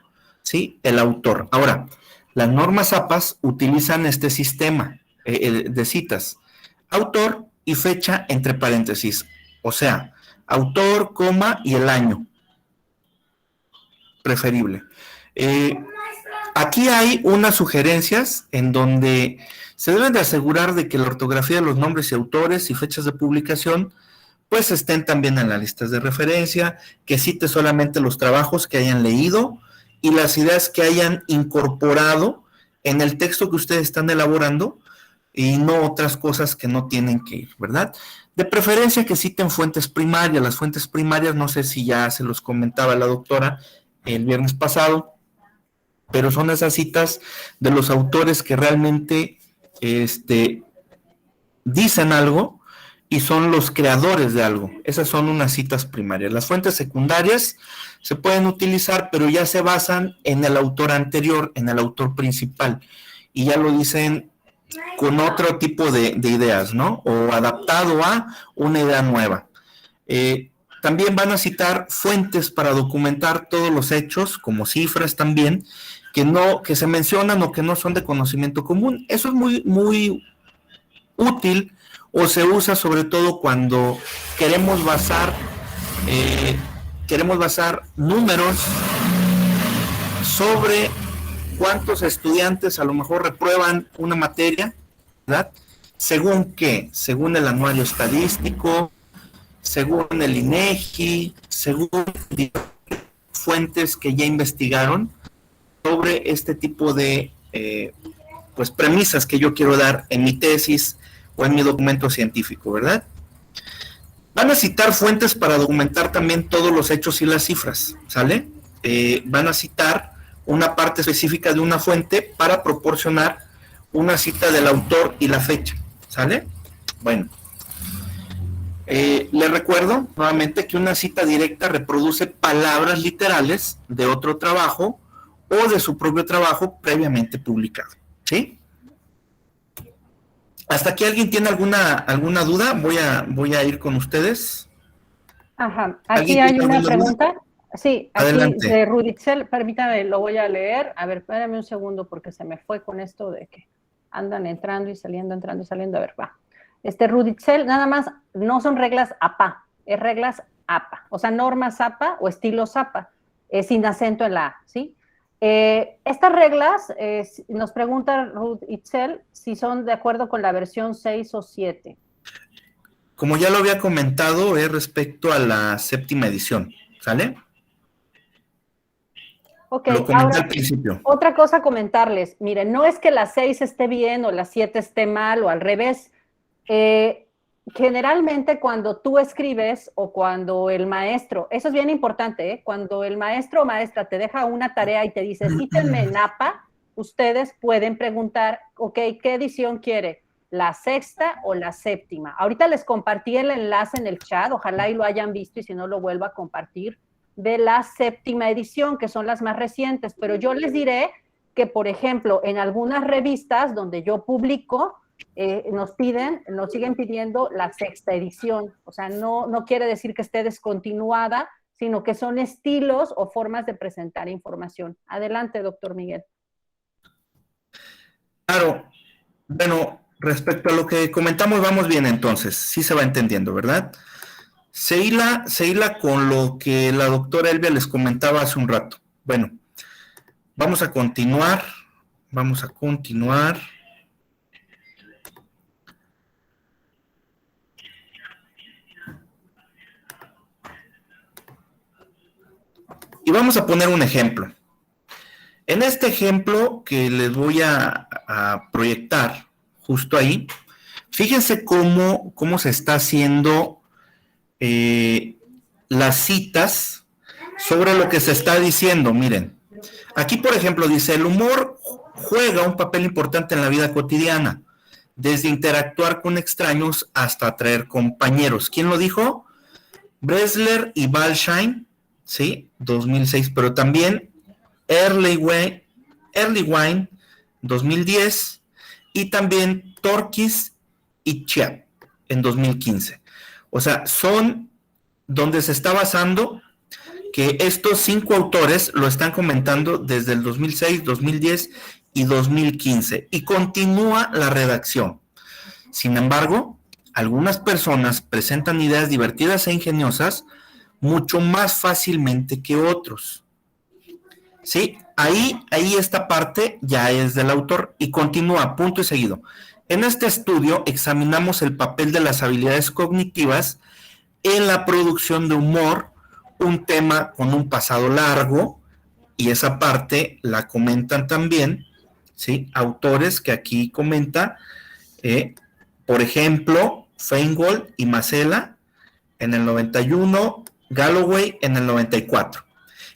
¿sí? El autor. Ahora, las normas APAS utilizan este sistema de citas, autor y fecha entre paréntesis, o sea, autor, coma y el año preferible. Aquí hay unas sugerencias en donde se deben de asegurar de que la ortografía de los nombres y autores y fechas de publicación pues estén también en las listas de referencia, que cite solamente los trabajos que hayan leído y las ideas que hayan incorporado en el texto que ustedes están elaborando y no otras cosas que no tienen que ir, ¿verdad? De preferencia que citen fuentes primarias. Las fuentes primarias, no sé si ya se los comentaba la doctora el viernes pasado, pero son esas citas de los autores que realmente dicen algo y son los creadores de algo. Esas son unas citas primarias. Las fuentes secundarias se pueden utilizar, pero ya se basan en el autor anterior, en el autor principal, y ya lo dicen con otro tipo de ideas, ¿no? O adaptado a una idea nueva. También van a citar fuentes para documentar todos los hechos, como cifras también, que se mencionan o que no son de conocimiento común. Eso es muy, muy útil, o se usa sobre todo cuando queremos basar números sobre cuántos estudiantes a lo mejor reprueban una materia, ¿verdad? ¿Según qué? Según el anuario estadístico, según el INEGI, según fuentes que ya investigaron sobre este tipo de pues premisas que yo quiero dar en mi tesis o en mi documento científico, ¿verdad? Van a citar fuentes para documentar también todos los hechos y las cifras, ¿sale? Van a citar una parte específica de una fuente para proporcionar una cita del autor y la fecha, ¿sale? Bueno, les recuerdo nuevamente que una cita directa reproduce palabras literales de otro trabajo o de su propio trabajo previamente publicado, ¿sí? ¿Hasta aquí alguien tiene alguna duda? Voy a ir con ustedes. Ajá, aquí hay una pregunta. Sí, aquí Adelante. de Ruditzel, permítame, lo voy a leer. A ver, espérame un segundo porque se me fue con esto de que andan entrando y saliendo, entrando y saliendo. A ver, va. Ruditzel, nada más, no son reglas APA, es reglas APA, o sea, normas APA o estilos APA, sin acento en la A, ¿sí? Estas reglas, nos pregunta Ruth Itzel si son de acuerdo con la versión 6 o 7. Como ya lo había comentado, es respecto a la 7ª edición, ¿sale? Ok, lo comenté ahora, al principio. otra cosa comentarles, miren, no es que la 6 esté bien o la 7 esté mal o al revés. Generalmente cuando tú escribes o cuando el maestro, eso es bien importante, cuando el maestro o maestra te deja una tarea y te dice, cítenme en APA, ustedes pueden preguntar, ok, ¿qué edición quiere? ¿La 6ª o la 7ª? Ahorita les compartí el enlace en el chat, ojalá y lo hayan visto y si no lo vuelvo a compartir, de la 7ª edición, que son las más recientes, pero yo les diré que, por ejemplo, en algunas revistas donde yo publico, nos siguen pidiendo la 6ª edición, o sea, no quiere decir que esté descontinuada, sino que son estilos o formas de presentar información. Adelante, doctor Miguel. Claro, bueno, respecto a lo que comentamos, vamos bien entonces, sí se va entendiendo, ¿verdad? Se hila con lo que la doctora Elvia les comentaba hace un rato. Bueno, vamos a continuar. Y vamos a poner un ejemplo. En este ejemplo que les voy a proyectar justo ahí, fíjense cómo se está haciendo las citas sobre lo que se está diciendo. Miren, aquí por ejemplo dice, el humor juega un papel importante en la vida cotidiana, desde interactuar con extraños hasta atraer compañeros. ¿Quién lo dijo? Bresler y Balsheim, ¿sí? 2006, pero también Earlywine, 2010, y también Torkis y Chiap, en 2015. O sea, son donde se está basando que estos 5 autores lo están comentando desde el 2006, 2010 y 2015, y continúa la redacción. Sin embargo, algunas personas presentan ideas divertidas e ingeniosas mucho más fácilmente que otros. Sí, ahí esta parte ya es del autor y continúa, punto y seguido. En este estudio examinamos el papel de las habilidades cognitivas en la producción de humor, un tema con un pasado largo, y esa parte la comentan también, ¿sí? Autores que aquí comenta, por ejemplo, Feingold y Masela en el 91, Galloway en el 94,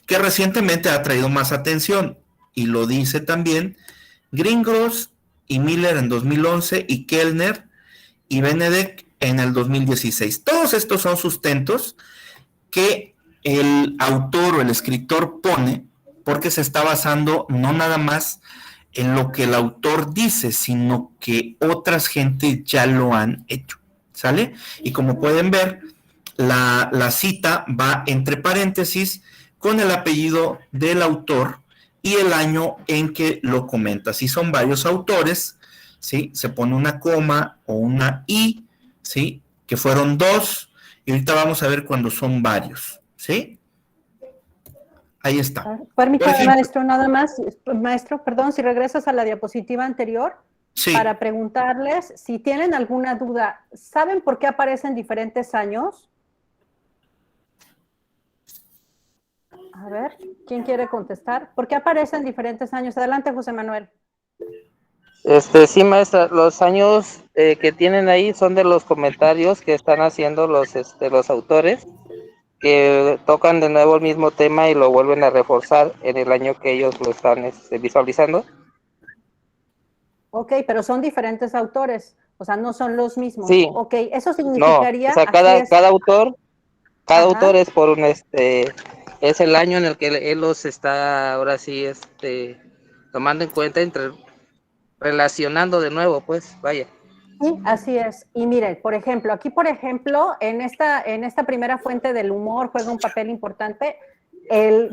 que recientemente ha traído más atención, y lo dice también Gringos y Miller en 2011, y Kellner y Benedek en el 2016. Todos estos son sustentos que el autor o el escritor pone porque se está basando no nada más en lo que el autor dice, sino que otras gentes ya lo han hecho, ¿sale? Y como pueden ver, la cita va entre paréntesis con el apellido del autor y el año en que lo comenta. Si son varios autores, ¿sí? Se pone una coma o una I, ¿sí? Que fueron dos, y ahorita vamos a ver cuando son varios, ¿sí? Ahí está. Permítame, maestro, nada más, maestro, perdón, si regresas a la diapositiva anterior, sí, para preguntarles si tienen alguna duda. ¿Saben por qué aparecen diferentes años? A ver, ¿quién quiere contestar? ¿Por qué aparecen diferentes años? Adelante, José Manuel. Sí, maestra, los años que tienen ahí son de los comentarios que están haciendo los autores, que tocan de nuevo el mismo tema y lo vuelven a reforzar en el año que ellos lo están visualizando. Ok, pero son diferentes autores, o sea, no son los mismos. Sí. Ok, eso significaría... No, o sea, cada autor es por un, es el año en el que él los está, ahora sí, tomando en cuenta, relacionando de nuevo, pues, vaya. Sí, así es. Y miren, por ejemplo, aquí, por ejemplo, en esta primera fuente del humor juega un papel importante.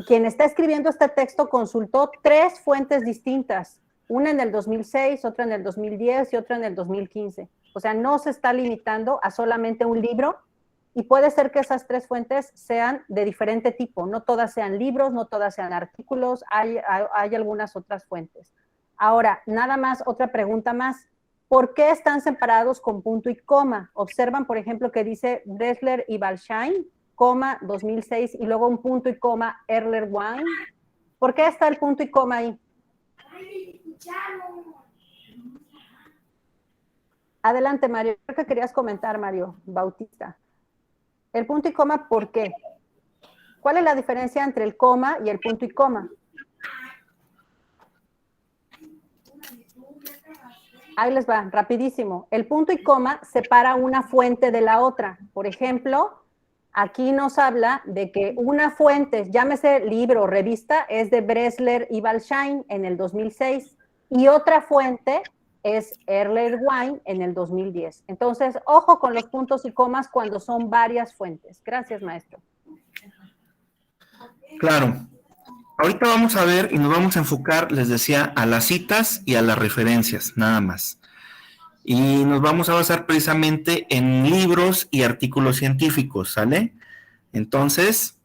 Quien está escribiendo este texto consultó 3 fuentes distintas, una en el 2006, otra en el 2010 y otra en el 2015. O sea, no se está limitando a solamente un libro, y puede ser que esas 3 fuentes sean de diferente tipo. No todas sean libros, no todas sean artículos, hay algunas otras fuentes. Ahora, nada más, otra pregunta más. ¿Por qué están separados con punto y coma? Observan, por ejemplo, que dice Dressler y Balshain, coma, 2006, y luego un punto y coma, Erler-Wine. ¿Por qué está el punto y coma ahí? Adelante, Mario. Creo que querías comentar, Mario Bautista. El punto y coma, ¿por qué? ¿Cuál es la diferencia entre el coma y el punto y coma? Ahí les va, rapidísimo. El punto y coma separa una fuente de la otra. Por ejemplo, aquí nos habla de que una fuente, llámese libro o revista, es de Dressler y Balshain en el 2006, y otra fuente es Erler-Wine en el 2010. Entonces, ojo con los puntos y comas cuando son varias fuentes. Gracias, maestro. Claro. Ahorita vamos a ver y nos vamos a enfocar, les decía, a las citas y a las referencias, nada más. Y nos vamos a basar precisamente en libros y artículos científicos, ¿sale? Entonces,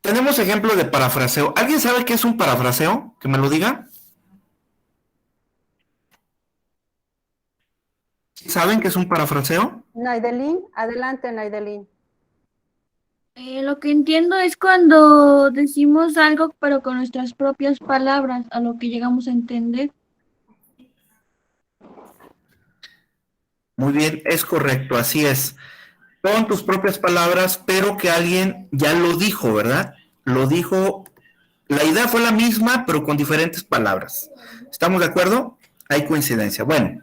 tenemos ejemplos de parafraseo. ¿Alguien sabe qué es un parafraseo? ¿Que me lo diga? ¿Saben qué es un parafraseo? Naidelin, adelante, Naidelin. Lo que entiendo es cuando decimos algo, pero con nuestras propias palabras, a lo que llegamos a entender. Muy bien, es correcto, así es. Con tus propias palabras, pero que alguien ya lo dijo, ¿verdad? Lo dijo, la idea fue la misma, pero con diferentes palabras. ¿Estamos de acuerdo? Hay coincidencia. Bueno,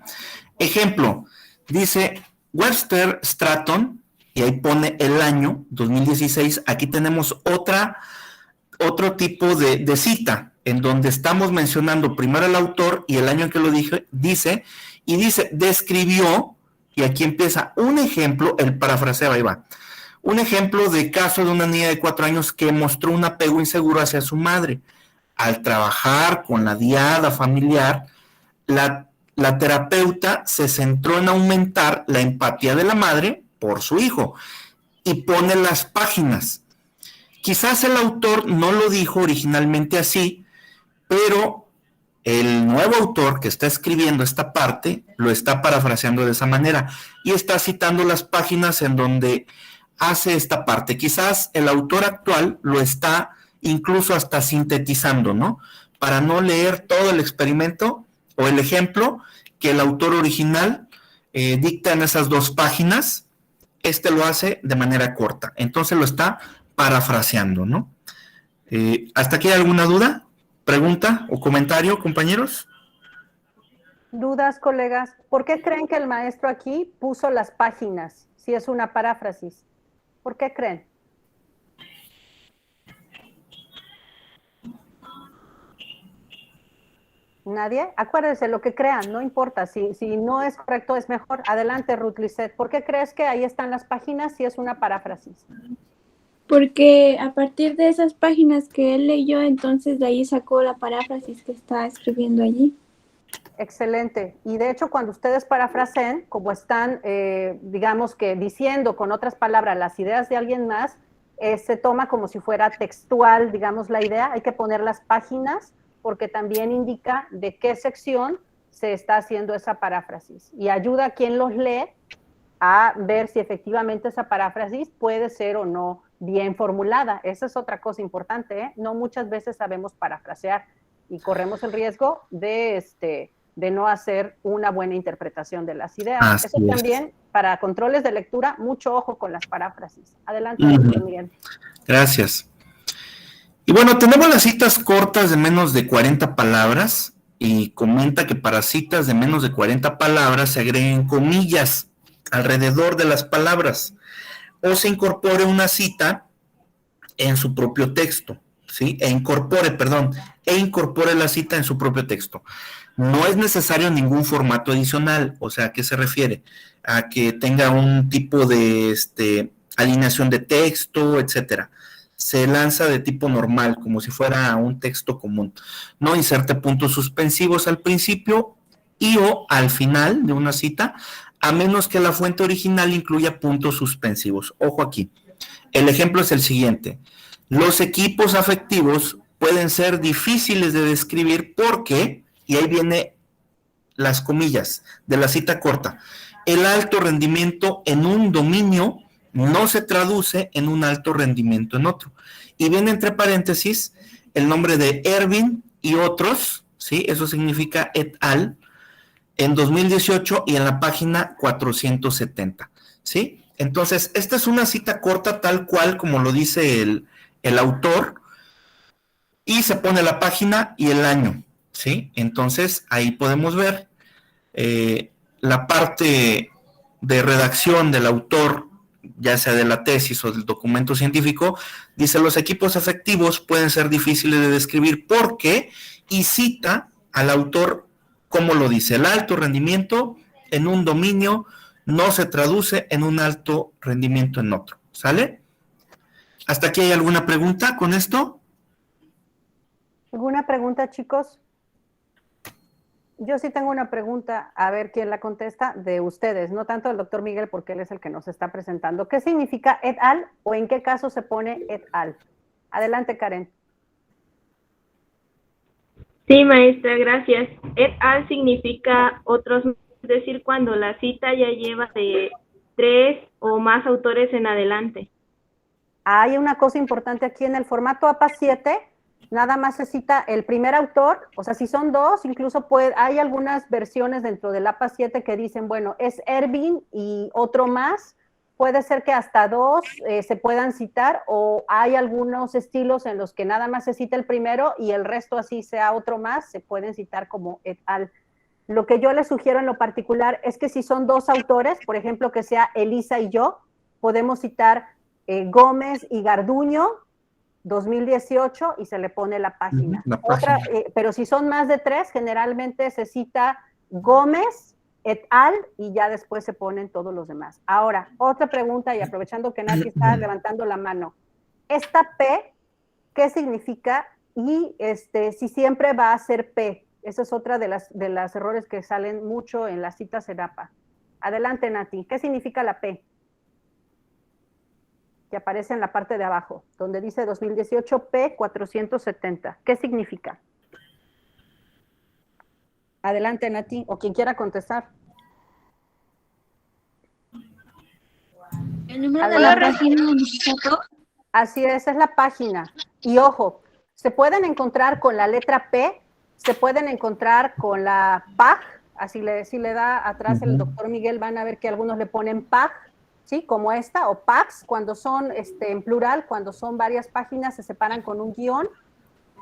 ejemplo, dice Webster Stratton, y ahí pone el año 2016. Aquí tenemos otro tipo de cita, en donde estamos mencionando primero el autor y el año en que lo dice, y dice, describió, y aquí empieza un ejemplo, el parafraseo, ahí va, un ejemplo de caso de una niña de 4 años que mostró un apego inseguro hacia su madre. Al trabajar con la diada familiar, la terapeuta se centró en aumentar la empatía de la madre por su hijo, y pone las páginas. Quizás el autor no lo dijo originalmente así, pero el nuevo autor que está escribiendo esta parte lo está parafraseando de esa manera y está citando las páginas en donde hace esta parte. Quizás el autor actual lo está incluso hasta sintetizando, ¿no? Para no leer todo el experimento o el ejemplo que el autor original dicta en esas 2 páginas. Este lo hace de manera corta, entonces lo está parafraseando, ¿no? ¿Hasta aquí hay alguna duda, pregunta o comentario, compañeros? ¿Dudas, colegas? ¿Por qué creen que el maestro aquí puso las páginas, si es una paráfrasis? ¿Por qué creen? ¿Nadie? Acuérdense, lo que crean, no importa. Si no es correcto, es mejor. Adelante, Ruth Lisset. ¿Por qué crees que ahí están las páginas si es una paráfrasis? porque a partir de esas páginas que él leyó, entonces de ahí sacó la paráfrasis que está escribiendo allí. Excelente. Y de hecho, cuando ustedes parafraseen, como están, digamos que diciendo con otras palabras las ideas de alguien más, se toma como si fuera textual, digamos, la idea. Hay que poner las páginas porque también indica de qué sección se está haciendo esa paráfrasis y ayuda a quien los lee a ver si efectivamente esa paráfrasis puede ser o no bien formulada. Esa es otra cosa importante, ¿eh? No muchas veces sabemos parafrasear y corremos el riesgo de no hacer una buena interpretación de las ideas. Así Eso es. también, para controles de lectura, mucho ojo con las paráfrasis. Adelante, doctor Miguel. Gracias. Y bueno, tenemos las citas cortas de menos de 40 palabras y comenta que para citas de menos de 40 palabras se agreguen comillas alrededor de las palabras o se incorpore una cita en su propio texto, ¿sí? E incorpore la cita en su propio texto. No es necesario ningún formato adicional, o sea, ¿a qué se refiere? A que tenga un tipo de alineación de texto, etcétera. Se lanza de tipo normal, como si fuera un texto común. No inserte puntos suspensivos al principio y o al final de una cita, a menos que la fuente original incluya puntos suspensivos. Ojo aquí. El ejemplo es el siguiente. Los equipos afectivos pueden ser difíciles de describir porque, y ahí viene las comillas de la cita corta, el alto rendimiento en un dominio no se traduce en un alto rendimiento en otro. Y viene entre paréntesis el nombre de Ervin y otros, ¿sí? Eso significa et al, en 2018 y en la página 470, ¿sí? Entonces, esta es una cita corta tal cual como lo dice el autor y se pone la página y el año, ¿sí? Entonces, ahí podemos ver la parte de redacción del autor, ya sea de la tesis o del documento científico, dice los equipos afectivos pueden ser difíciles de describir porque, y cita al autor como lo dice, el alto rendimiento en un dominio no se traduce en un alto rendimiento en otro, ¿sale? ¿Hasta aquí hay alguna pregunta con esto? ¿Alguna pregunta, chicos? Yo sí tengo una pregunta, a ver quién la contesta, de ustedes, no tanto del doctor Miguel, porque él es el que nos está presentando. ¿Qué significa et al o en qué caso se pone et al? Adelante, Karen. Sí, maestra, gracias. Et al significa otros, es decir, cuando la cita ya lleva de 3 o más autores en adelante. Hay una cosa importante aquí en el formato APA 7, nada más se cita el primer autor, o sea, si son dos, incluso hay algunas versiones dentro del APA 7 que dicen, bueno, es Ervin y otro más, puede ser que hasta dos se puedan citar, o hay algunos estilos en los que nada más se cita el primero y el resto así sea otro más, se pueden citar como et al. Lo que yo les sugiero en lo particular es que si son dos autores, por ejemplo, que sea Elisa y yo, podemos citar Gómez y Garduño, 2018, y se le pone la página. Pero si son más de tres, generalmente se cita Gómez, et al, y ya después se ponen todos los demás. Ahora, otra pregunta, y aprovechando que Nati está levantando la mano. Esta P, ¿qué significa? Y si siempre va a ser P. Esa es otra de las errores que salen mucho en las citas en APA. Adelante, Nati. ¿Qué significa la P? Que aparece en la parte de abajo, donde dice 2018 P470. ¿Qué significa? Adelante, Nati, o quien quiera contestar. ¿El número de la página donde se sacó? Así es la página. Y ojo, se pueden encontrar con la letra P, se pueden encontrar con la PAG, así si le da atrás el doctor Miguel, van a ver que algunos le ponen PAG, ¿sí? Como esta, o PAGs, cuando son en plural, cuando son varias páginas, se separan con un guión,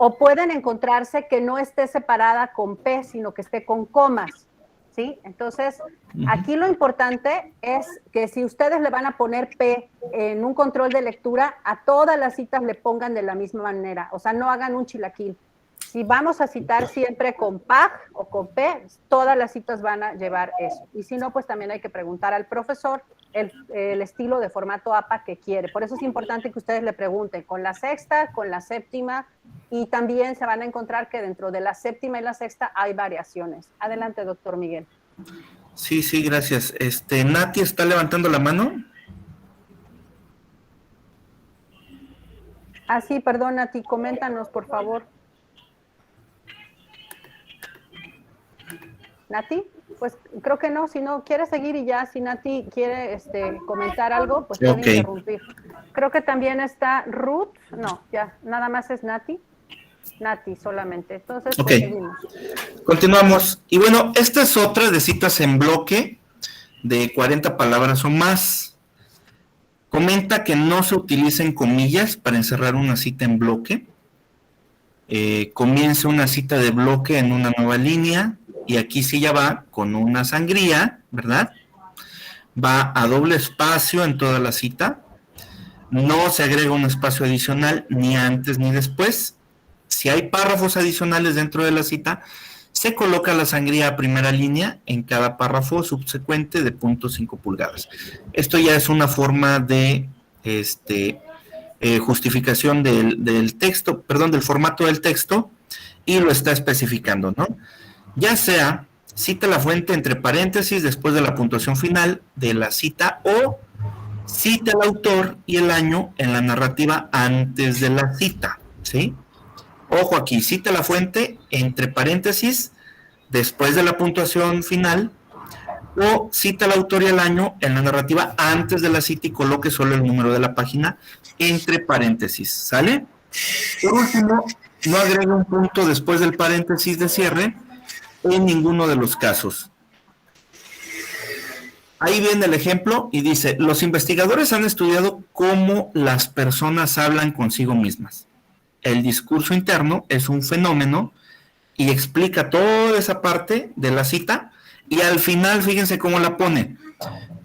o pueden encontrarse que no esté separada con P, sino que esté con comas, ¿sí? Entonces, aquí lo importante es que si ustedes le van a poner P en un control de lectura, a todas las citas le pongan de la misma manera, o sea, no hagan un chilaquil. Si vamos a citar siempre con PAG o con P, todas las citas van a llevar eso. Y si no, pues también hay que preguntar al profesor el estilo de formato APA que quiere. Por eso es importante que ustedes le pregunten con la sexta, con la séptima, y también se van a encontrar que dentro de la séptima y la sexta hay variaciones. Adelante, doctor Miguel. Sí, gracias. Nati está levantando la mano. Ah, sí, perdón, Nati, coméntanos, por favor. Nati, pues creo que no, si no quiere seguir y ya, si Nati quiere comentar algo, pues puede interrumpir. Creo que también está Ruth, no, ya, nada más es Nati solamente, entonces pues, seguimos. Continuamos, y bueno, esta es otra de citas en bloque de 40 palabras o más. Comenta que no se utilicen comillas para encerrar una cita en bloque. Comienza una cita de bloque en una nueva línea, y aquí sí ya va con una sangría, ¿verdad? Va a doble espacio en toda la cita. No se agrega un espacio adicional ni antes ni después. Si hay párrafos adicionales dentro de la cita, se coloca la sangría a primera línea en cada párrafo subsecuente de 0.5 pulgadas. Esto ya es una forma de justificación del texto, perdón, del formato del texto, y lo está especificando, ¿no? Ya sea, cita la fuente entre paréntesis después de la puntuación final de la cita, o cita el autor y el año en la narrativa antes de la cita, ¿sí? Ojo aquí, cita la fuente entre paréntesis después de la puntuación final, o cita el autor y el año en la narrativa antes de la cita y coloque solo el número de la página entre paréntesis, ¿sale? Por último, no agregue un punto después del paréntesis de cierre en ninguno de los casos. Ahí viene el ejemplo y dice: los investigadores han estudiado cómo las personas hablan consigo mismas. El discurso interno es un fenómeno, y explica toda esa parte de la cita, y al final fíjense cómo la pone.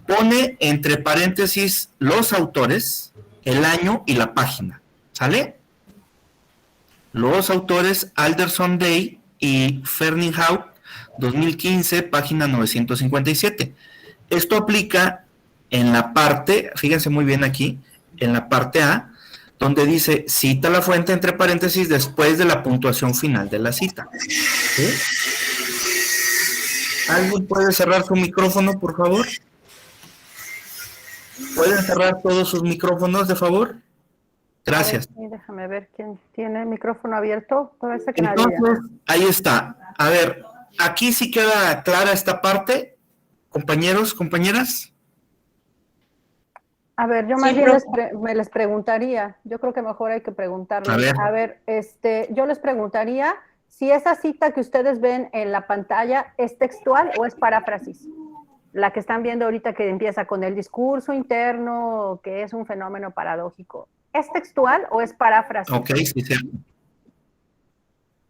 Pone entre paréntesis los autores, el año y la página, ¿sale? Los autores: Alderson Day y Ferninghaut, 2015, página 957. Esto aplica en la parte, fíjense muy bien aquí, en la parte A, donde dice: cita la fuente entre paréntesis después de la puntuación final de la cita. ¿Sí? ¿Alguien puede cerrar su micrófono, por favor? ¿Pueden cerrar todos sus micrófonos, de favor? Gracias. Ver, déjame ver quién tiene el micrófono abierto. Parece que Entonces, nadie. ahí está. A ver, aquí sí queda clara esta parte, compañeros, compañeras. A ver, yo más bien les preguntaría, yo creo que mejor hay que preguntarles. A ver, yo les preguntaría si esa cita que ustedes ven en la pantalla es textual o es paráfrasis. La que están viendo ahorita, que empieza con el discurso interno, que es un fenómeno paradójico. ¿Es textual o es paráfrasis? Ok, sí, cierto.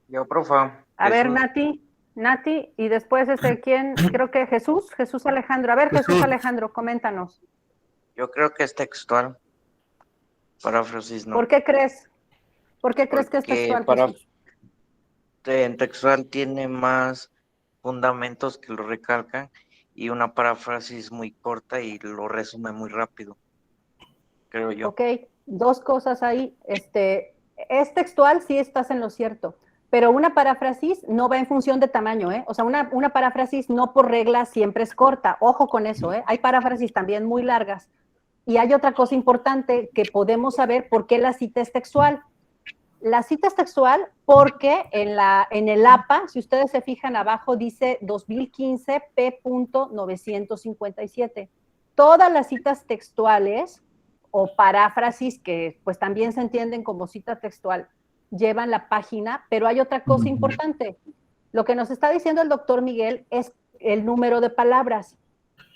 Yo, profa. A ver, Nati, y después ¿quién? Creo que Jesús Alejandro. A ver, Jesús Alejandro, coméntanos. Yo creo que es textual. Paráfrasis no. ¿Por qué crees? ¿Por qué crees que es textual? En textual tiene más fundamentos que lo recalcan, y una paráfrasis muy corta y lo resume muy rápido, creo yo. Ok, dos cosas ahí. Es textual, sí estás en lo cierto, pero una paráfrasis no va en función de tamaño, ¿eh? O sea, una paráfrasis no por regla siempre es corta. Ojo con eso, ¿eh? Hay paráfrasis también muy largas. Y hay otra cosa importante que podemos saber por qué la cita es textual. La cita es textual porque en el APA, si ustedes se fijan abajo, dice 2015 P.957. Todas las citas textuales o paráfrasis, que pues también se entienden como cita textual, llevan la página, pero hay otra cosa importante. Lo que nos está diciendo el doctor Miguel es el número de palabras.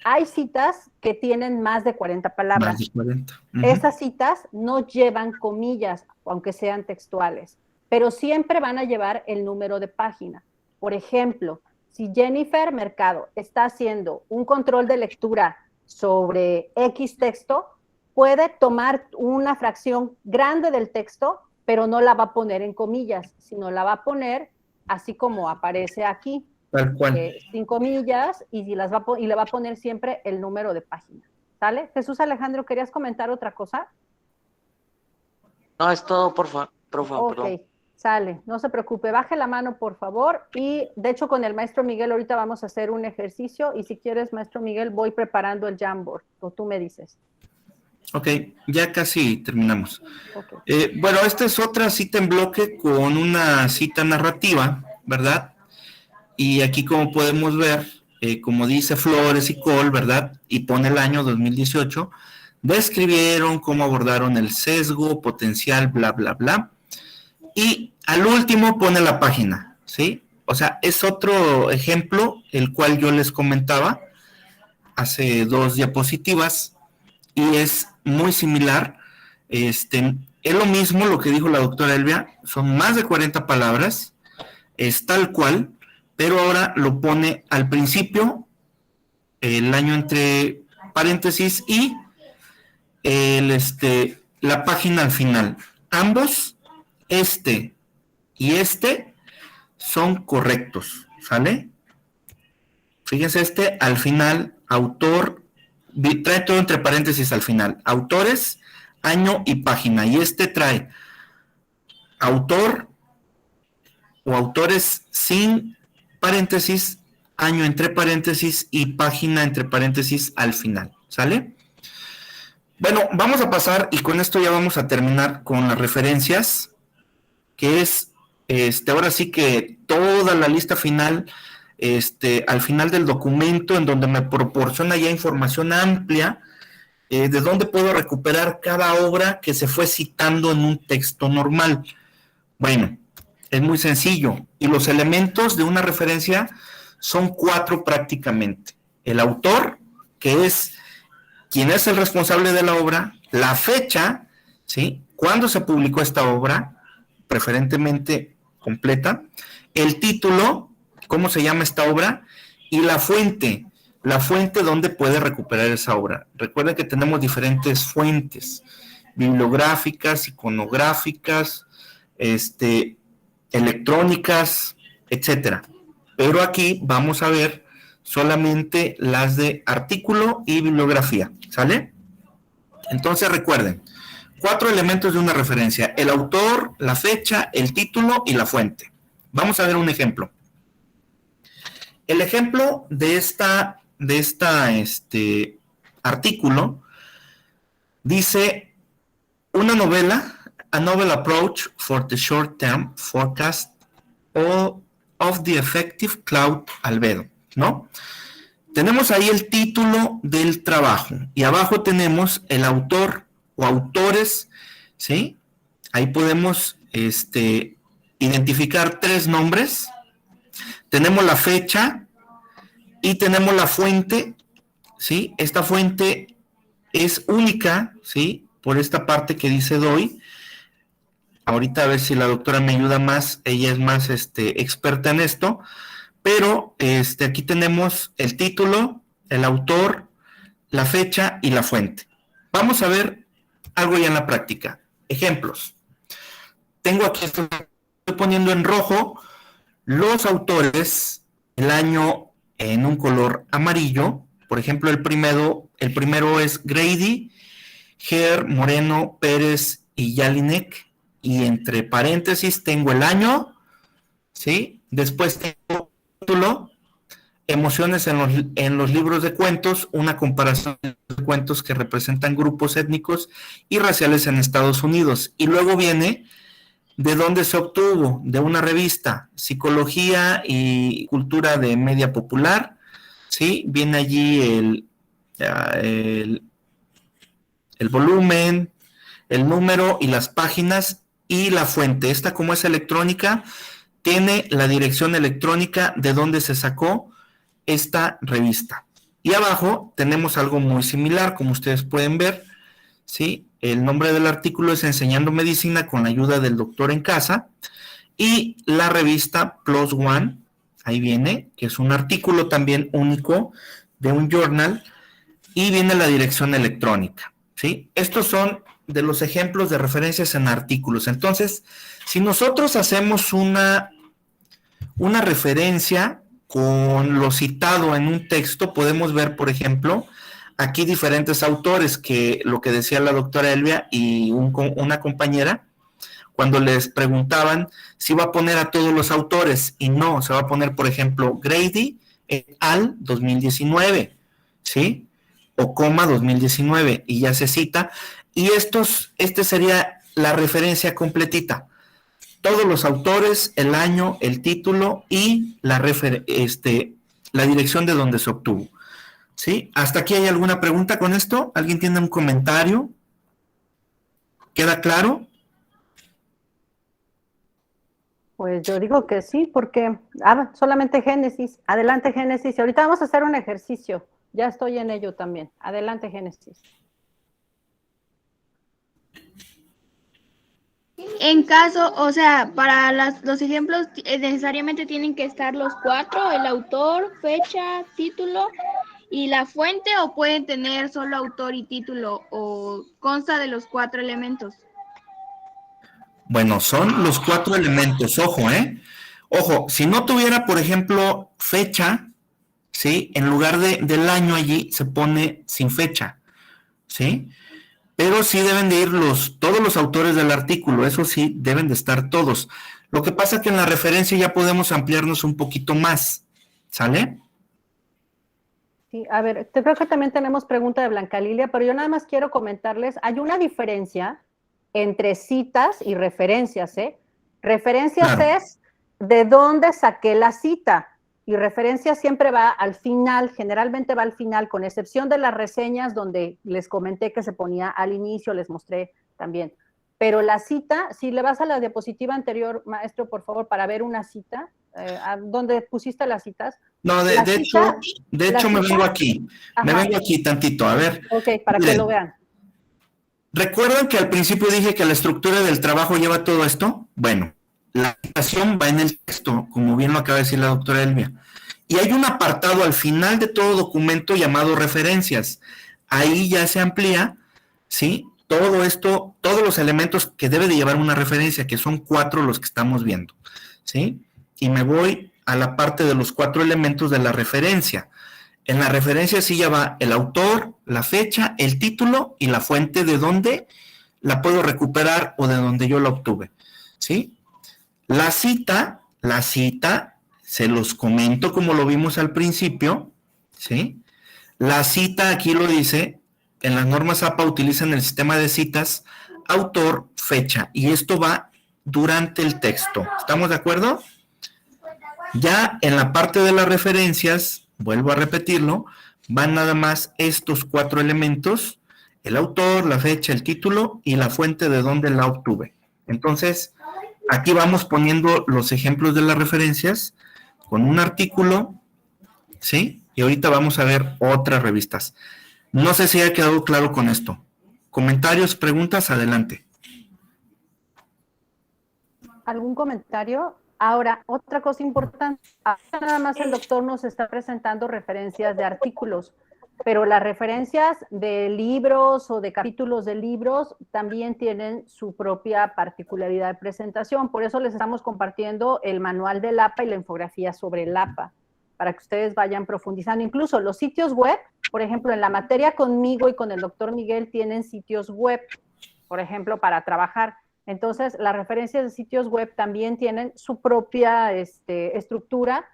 Hay citas que tienen más de 40 palabras. Más de 40. Esas citas no llevan comillas, aunque sean textuales, pero siempre van a llevar el número de página. Por ejemplo, si Jennifer Mercado está haciendo un control de lectura sobre X texto, puede tomar una fracción grande del texto, pero no la va a poner en comillas, sino la va a poner así como aparece aquí. Tal cual. Sin comillas, y le va a poner siempre el número de página. ¿Sale? Jesús Alejandro, ¿querías comentar otra cosa? No, es todo, profa, Ok, perdón. sale, no se preocupe, baje la mano por favor, y de hecho con el maestro Miguel ahorita vamos a hacer un ejercicio, y si quieres, maestro Miguel, voy preparando el Jamboard, o tú me dices. Ok, ya casi terminamos. Okay. Bueno, esta es otra cita en bloque con una cita narrativa, ¿verdad? Y aquí como podemos ver, como dice Flores y Cole, ¿verdad? Y pone el año 2018, describieron cómo abordaron el sesgo potencial, bla, bla, bla. Y al último pone la página, ¿sí? O sea, es otro ejemplo, el cual yo les comentaba hace 2 diapositivas, y es muy similar. Es lo mismo lo que dijo la doctora Elvia, son más de 40 palabras, es tal cual, pero ahora lo pone al principio, el año entre paréntesis y la página al final. Ambos, y son correctos, ¿sale? Fíjense, al final, autor, trae todo entre paréntesis al final, autores, año y página, y trae autor o autores sin paréntesis, año entre paréntesis y página entre paréntesis al final, ¿sale? Bueno, vamos a pasar, y con esto ya vamos a terminar con las referencias, que es, ahora sí que toda la lista final, al final del documento, en donde me proporciona ya información amplia, de dónde puedo recuperar cada obra que se fue citando en un texto normal. Bueno, es muy sencillo, y los elementos de una referencia son 4 prácticamente. El autor, que es quien es el responsable de la obra, la fecha, ¿sí? Cuándo se publicó esta obra, preferentemente completa, el título, cómo se llama esta obra, y la fuente donde puede recuperar esa obra. Recuerden que tenemos diferentes fuentes, bibliográficas, iconográficas, electrónicas, etcétera. Pero aquí vamos a ver solamente las de artículo y bibliografía, ¿sale? Entonces recuerden, 4 elementos de una referencia: el autor, la fecha, el título y la fuente. Vamos a ver un ejemplo. El ejemplo de esta artículo dice: una novela, a novel approach for the short-term forecast of the effective cloud albedo, ¿no? Tenemos ahí el título del trabajo, y abajo tenemos el autor o autores, ¿sí? Ahí podemos identificar 3 nombres. Tenemos la fecha y tenemos la fuente, ¿sí? Esta fuente es única, ¿sí? Por esta parte que dice doy. Ahorita a ver si la doctora me ayuda más, ella es más experta en esto, pero aquí tenemos el título, el autor, la fecha y la fuente. Vamos a ver algo ya en la práctica. Ejemplos. Tengo aquí, estoy poniendo en rojo los autores, el año en un color amarillo. Por ejemplo, el primero es Grady, Ger, Moreno, Pérez y Jalinek, y entre paréntesis tengo el año, ¿sí? Después tengo el título, emociones en los libros de cuentos, una comparación de cuentos que representan grupos étnicos y raciales en Estados Unidos. Y luego viene de dónde se obtuvo, de una revista, Psicología y Cultura de Media Popular, ¿sí? Viene allí el volumen, el número y las páginas y la fuente. Esta, como es electrónica, tiene la dirección electrónica de donde se sacó esta revista. Y abajo tenemos algo muy similar, como ustedes pueden ver, ¿sí? El nombre del artículo es Enseñando Medicina con la ayuda del doctor en casa, y la revista Plus One, ahí viene, que es un artículo también único de un journal, y viene la dirección electrónica, ¿sí? Estos son de los ejemplos de referencias en artículos. Entonces, si nosotros hacemos una referencia con lo citado en un texto, podemos ver, por ejemplo, aquí diferentes autores, que lo que decía la doctora Elvia y una compañera, cuando les preguntaban si iba a poner a todos los autores, y no, se va a poner, por ejemplo, Grady et al. 2019, ¿sí? O coma 2019, y ya se cita, y este sería la referencia completita. Todos los autores, el año, el título y la dirección de donde se obtuvo. ¿Sí? ¿Hasta aquí hay alguna pregunta con esto? ¿Alguien tiene un comentario? ¿Queda claro? Pues yo digo que sí, porque solamente Génesis. Adelante, Génesis. Y ahorita vamos a hacer un ejercicio. Ya estoy en ello también. Adelante, Génesis. En caso, o sea, para los ejemplos necesariamente tienen que estar los 4, el autor, fecha, título y la fuente, o pueden tener solo autor y título, o consta de los 4 elementos. Bueno, son los 4 elementos, ojo, ¿eh? Ojo, si no tuviera, por ejemplo, fecha, ¿sí? En lugar del año allí se pone sin fecha, ¿sí? Pero sí deben de ir todos los autores del artículo, eso sí, deben de estar todos. Lo que pasa es que en la referencia ya podemos ampliarnos un poquito más, ¿sale? Sí, a ver, creo que también tenemos pregunta de Blanca Lilia, pero yo nada más quiero comentarles, hay una diferencia entre citas y referencias, ¿eh? Referencias Claro. es de dónde saqué la cita, y referencia siempre va al final, generalmente va al final, con excepción de las reseñas donde les comenté que se ponía al inicio, les mostré también. Pero la cita, si le vas a la diapositiva anterior, maestro, por favor, para ver una cita, ¿dónde pusiste las citas? No, de hecho me vengo aquí. Me vengo aquí tantito, a ver. Ok, para Miren, que lo vean. ¿recuerdan que al principio dije que la estructura del trabajo lleva todo esto? Bueno, la citación va en el texto, como bien lo acaba de decir la doctora Elvia. Y hay un apartado al final de todo documento llamado referencias. Ahí ya se amplía, ¿sí? Todo esto, todos los elementos que debe de llevar una referencia, que son 4 los que estamos viendo, ¿sí? Y me voy a la parte de los 4 elementos de la referencia. En la referencia sí ya va el autor, la fecha, el título y la fuente de donde la puedo recuperar o de donde yo la obtuve, ¿sí? La cita, se los comento como lo vimos al principio, ¿sí? La cita, aquí lo dice, en las normas APA utilizan el sistema de citas, autor, fecha, y esto va durante el texto. ¿Estamos de acuerdo? Ya en la parte de las referencias, vuelvo a repetirlo, van nada más estos 4 elementos, el autor, la fecha, el título y la fuente de donde la obtuve. Entonces, aquí vamos poniendo los ejemplos de las referencias con un artículo, ¿sí? Y ahorita vamos a ver otras revistas. No sé si ha quedado claro con esto. ¿Comentarios, preguntas? Adelante. ¿Algún comentario? Ahora, otra cosa importante, ahora nada más el doctor nos está presentando referencias de artículos, pero las referencias de libros o de capítulos de libros también tienen su propia particularidad de presentación. Por eso les estamos compartiendo el manual del APA y la infografía sobre el APA, para que ustedes vayan profundizando. Incluso los sitios web, por ejemplo, en la materia conmigo y con el doctor Miguel tienen sitios web, por ejemplo, para trabajar. Entonces, las referencias de sitios web también tienen su propia estructura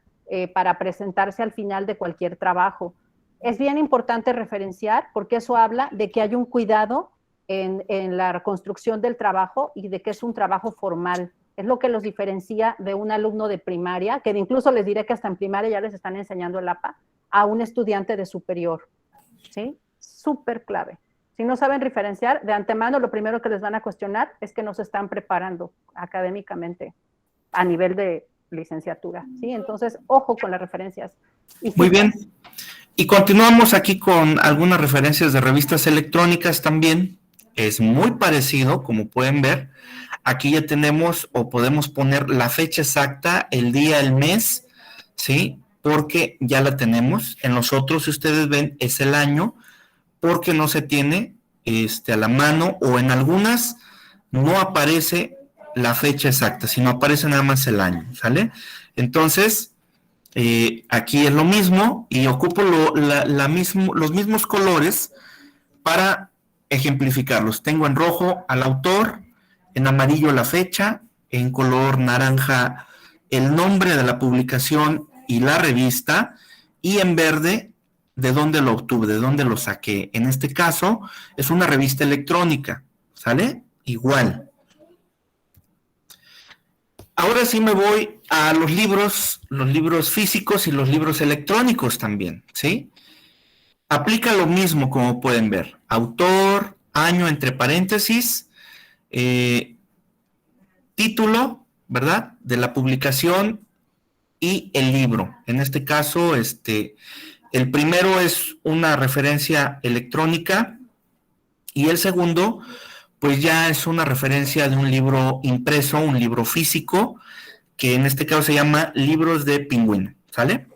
para presentarse al final de cualquier trabajo. Es bien importante referenciar porque eso habla de que hay un cuidado en la construcción del trabajo y de que es un trabajo formal. Es lo que los diferencia de un alumno de primaria, que incluso les diré que hasta en primaria ya les están enseñando el APA, a un estudiante de superior. ¿Sí? Súper clave. Si no saben referenciar, de antemano lo primero que les van a cuestionar es que no se están preparando académicamente a nivel de licenciatura, ¿sí? Entonces, ojo con las referencias. Muy bien. Y continuamos aquí con algunas referencias de revistas electrónicas también. Es muy parecido, como pueden ver. Aquí ya tenemos o podemos poner la fecha exacta, el día, el mes, ¿sí? Porque ya la tenemos. En los otros, si ustedes ven, es el año, porque no se tiene a la mano, o en algunas no aparece la fecha exacta, sino aparece nada más el año, ¿sale? Entonces, aquí es lo mismo y ocupo los mismos colores para ejemplificarlos. Tengo en rojo al autor, en amarillo la fecha, en color naranja el nombre de la publicación y la revista, y en verde de dónde lo obtuve, de dónde lo saqué. En este caso es una revista electrónica, ¿sale? Igual. Ahora sí me voy a los libros físicos y los libros electrónicos también, ¿sí? Aplica lo mismo, como pueden ver. Autor, año entre paréntesis, título, ¿verdad?, de la publicación y el libro. En este caso, el primero es una referencia electrónica y el segundo, pues ya es una referencia de un libro impreso, un libro físico, que en este caso se llama Libros de Pingüino, ¿sale?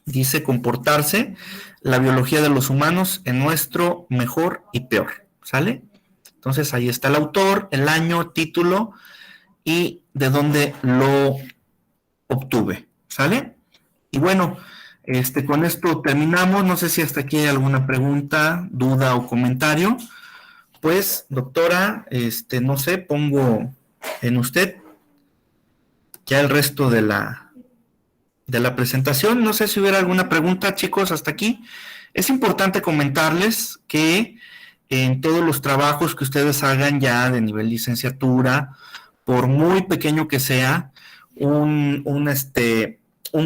Dice comportarse, la biología de los humanos en nuestro mejor y peor, ¿sale? Entonces ahí está el autor, el año, título y de dónde lo obtuve, ¿sale? Y bueno, con esto terminamos. No sé si hasta aquí hay alguna pregunta, duda o comentario. Pues, doctora, no sé, pongo en usted ya el resto de la presentación. No sé si hubiera alguna pregunta, chicos, hasta aquí. Es importante comentarles que en todos los trabajos que ustedes hagan ya de nivel licenciatura, por muy pequeño que sea, un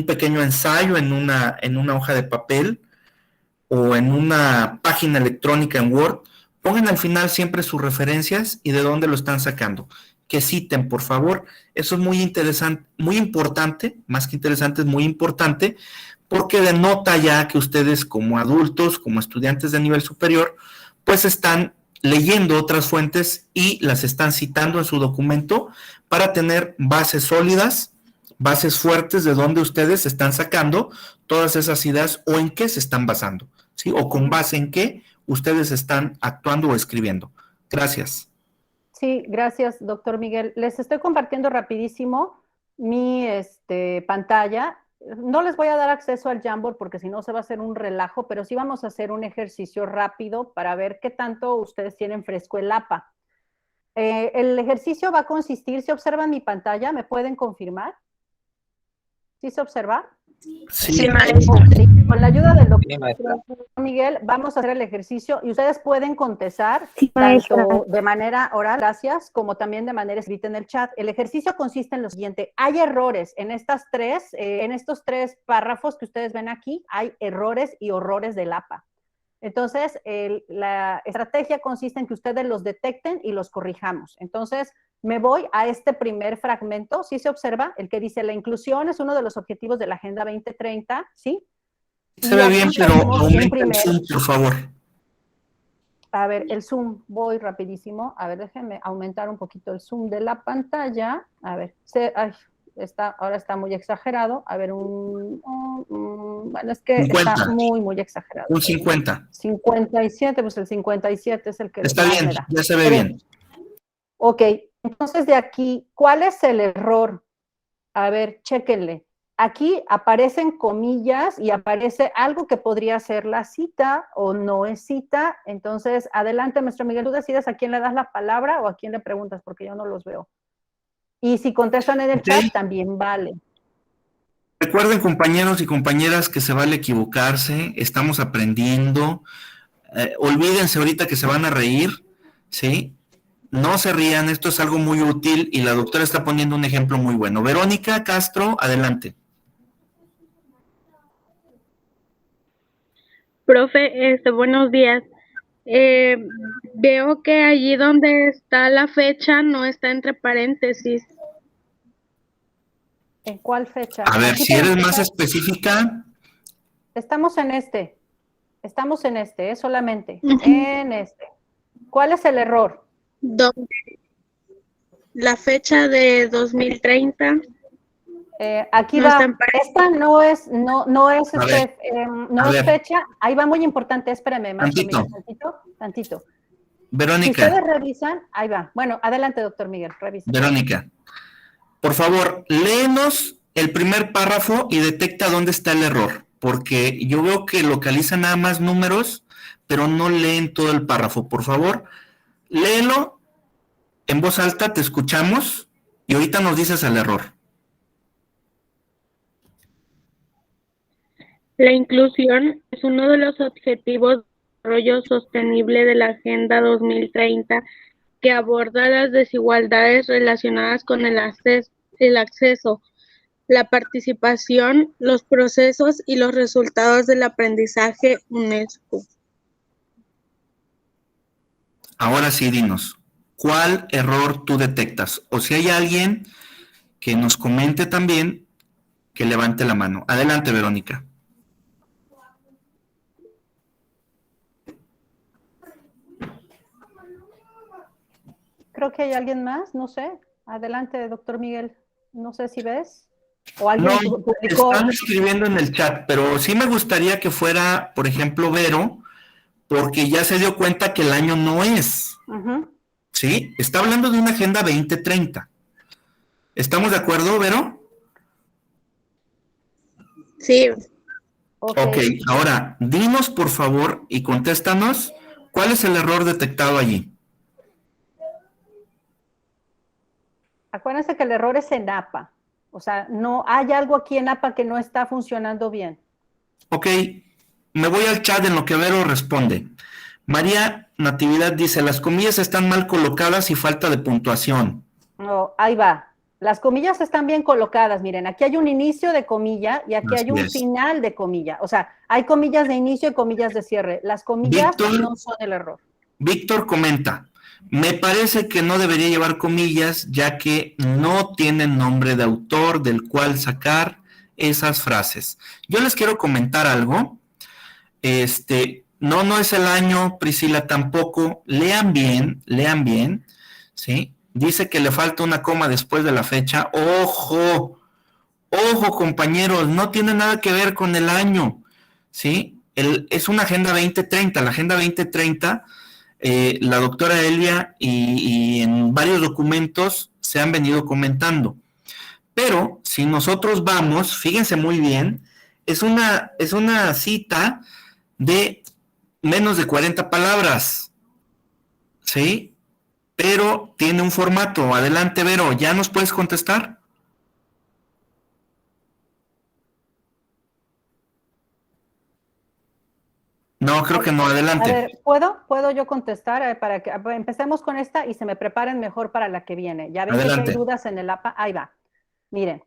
pequeño ensayo en una hoja de papel o en una página electrónica en Word, pongan al final siempre sus referencias y de dónde lo están sacando. Que citen, por favor. Eso es muy interesante, muy importante, más que interesante, es muy importante, porque denota ya que ustedes como adultos, como estudiantes de nivel superior, pues están leyendo otras fuentes y las están citando en su documento para tener bases sólidas, bases fuertes de dónde ustedes están sacando todas esas ideas o en qué se están basando, ¿sí? O con base en qué ustedes están actuando o escribiendo. Gracias. Sí, gracias, doctor Miguel. Les estoy compartiendo rapidísimo mi pantalla. No les voy a dar acceso al Jamboard porque si no se va a hacer un relajo, pero sí vamos a hacer un ejercicio rápido para ver qué tanto ustedes tienen fresco el APA. El ejercicio va a consistir, si observan mi pantalla, ¿me pueden confirmar? ¿Sí se observa? Sí, con la ayuda del doctor Miguel vamos a hacer el ejercicio y ustedes pueden contestar tanto de manera oral, gracias, como también de manera escrita en el chat. El ejercicio consiste en lo siguiente: hay errores en estos tres párrafos que ustedes ven aquí, hay errores y horrores del APA. Entonces, la estrategia consiste en que ustedes los detecten y los corrijamos. Entonces, me voy a este primer fragmento, ¿sí se observa? El que dice, la inclusión es uno de los objetivos de la Agenda 2030, ¿sí? Se ve bien, pero aumenta el zoom, por favor. A ver, el zoom, voy rapidísimo. A ver, déjenme aumentar un poquito el zoom de la pantalla. A ver, ahora está muy exagerado. A ver, bueno, es que 50. Está muy exagerado. Un 50. 57, pues el 57 es el que... Está bien, ya se ve bien. Ok, entonces de aquí, ¿cuál es el error? A ver, chéquenle. Aquí aparecen comillas y aparece algo que podría ser la cita o no es cita. Entonces, adelante, maestro Miguel, tú decides a quién le das la palabra o a quién le preguntas, porque yo no los veo. Y si contestan en el chat, también vale. Recuerden, compañeros y compañeras, que se vale equivocarse, estamos aprendiendo. Olvídense ahorita que se van a reír, ¿sí? No se rían, esto es algo muy útil y la doctora está poniendo un ejemplo muy bueno. Verónica Castro, adelante. Profe, buenos días. Veo que allí donde está la fecha no está entre paréntesis. ¿En cuál fecha? A ver, si eres más específica. Estamos en solamente, en este. ¿Cuál es el error? La fecha de 2030. Aquí no va, esta no es fecha, ahí va muy importante, espérame, más un tantito. tantito. Si Verónica, ustedes revisan, ahí va. Bueno, adelante, doctor Miguel, revisa. Verónica, por favor, léenos el primer párrafo y detecta dónde está el error, porque yo veo que localiza nada más números, pero no leen todo el párrafo. Por favor, léelo en voz alta, te escuchamos y ahorita nos dices el error. La inclusión es uno de los objetivos de desarrollo sostenible de la Agenda 2030 que aborda las desigualdades relacionadas con el acceso, la participación, los procesos y los resultados del aprendizaje UNESCO. Ahora sí, dinos, ¿cuál error tú detectas? O si hay alguien que nos comente también, que levante la mano. Adelante, Verónica. Creo que hay alguien más, no sé. Adelante, doctor Miguel. No sé si ves. O alguien No, publicó. están escribiendo en el chat, pero sí me gustaría que fuera, por ejemplo, Vero, porque ya se dio cuenta que el año no es. Ujú. ¿Sí? Está hablando de una Agenda 2030. ¿Estamos de acuerdo, Vero? Sí. Ok, ahora, dinos por favor y contéstanos, ¿cuál es el error detectado allí? Acuérdense que el error es en APA. O sea, no hay algo aquí en APA que no está funcionando bien. Ok, me voy al chat en lo que Vero responde. María Natividad dice, las comillas están mal colocadas y falta de puntuación. No, ahí va. Las comillas están bien colocadas. Miren, aquí hay un inicio de comilla y aquí Así hay un es. final de comilla. O sea, hay comillas de inicio y comillas de cierre. Las comillas Víctor. no son el error. Víctor comenta, me parece que no debería llevar comillas ya que no tienen nombre de autor del cual sacar esas frases. Yo les quiero comentar algo. No es el año, Priscila tampoco. Lean bien, ¿sí? Dice que le falta una coma después de la fecha. ¡Ojo! ¡Ojo, compañeros! No tiene nada que ver con el año, ¿sí? Es una Agenda 2030. La Agenda 2030, la doctora Elvia y en varios documentos se han venido comentando. Pero si nosotros vamos, fíjense muy bien, es una cita de menos de 40 palabras, ¿sí? Pero tiene un formato. Adelante, Vero, ¿ya nos puedes contestar? No, creo que no, adelante. A ver, ¿puedo yo contestar para que empecemos con esta y se me preparen mejor para la que viene? Ya ven Adelante. que hay dudas en el APA. Ahí va. Miren,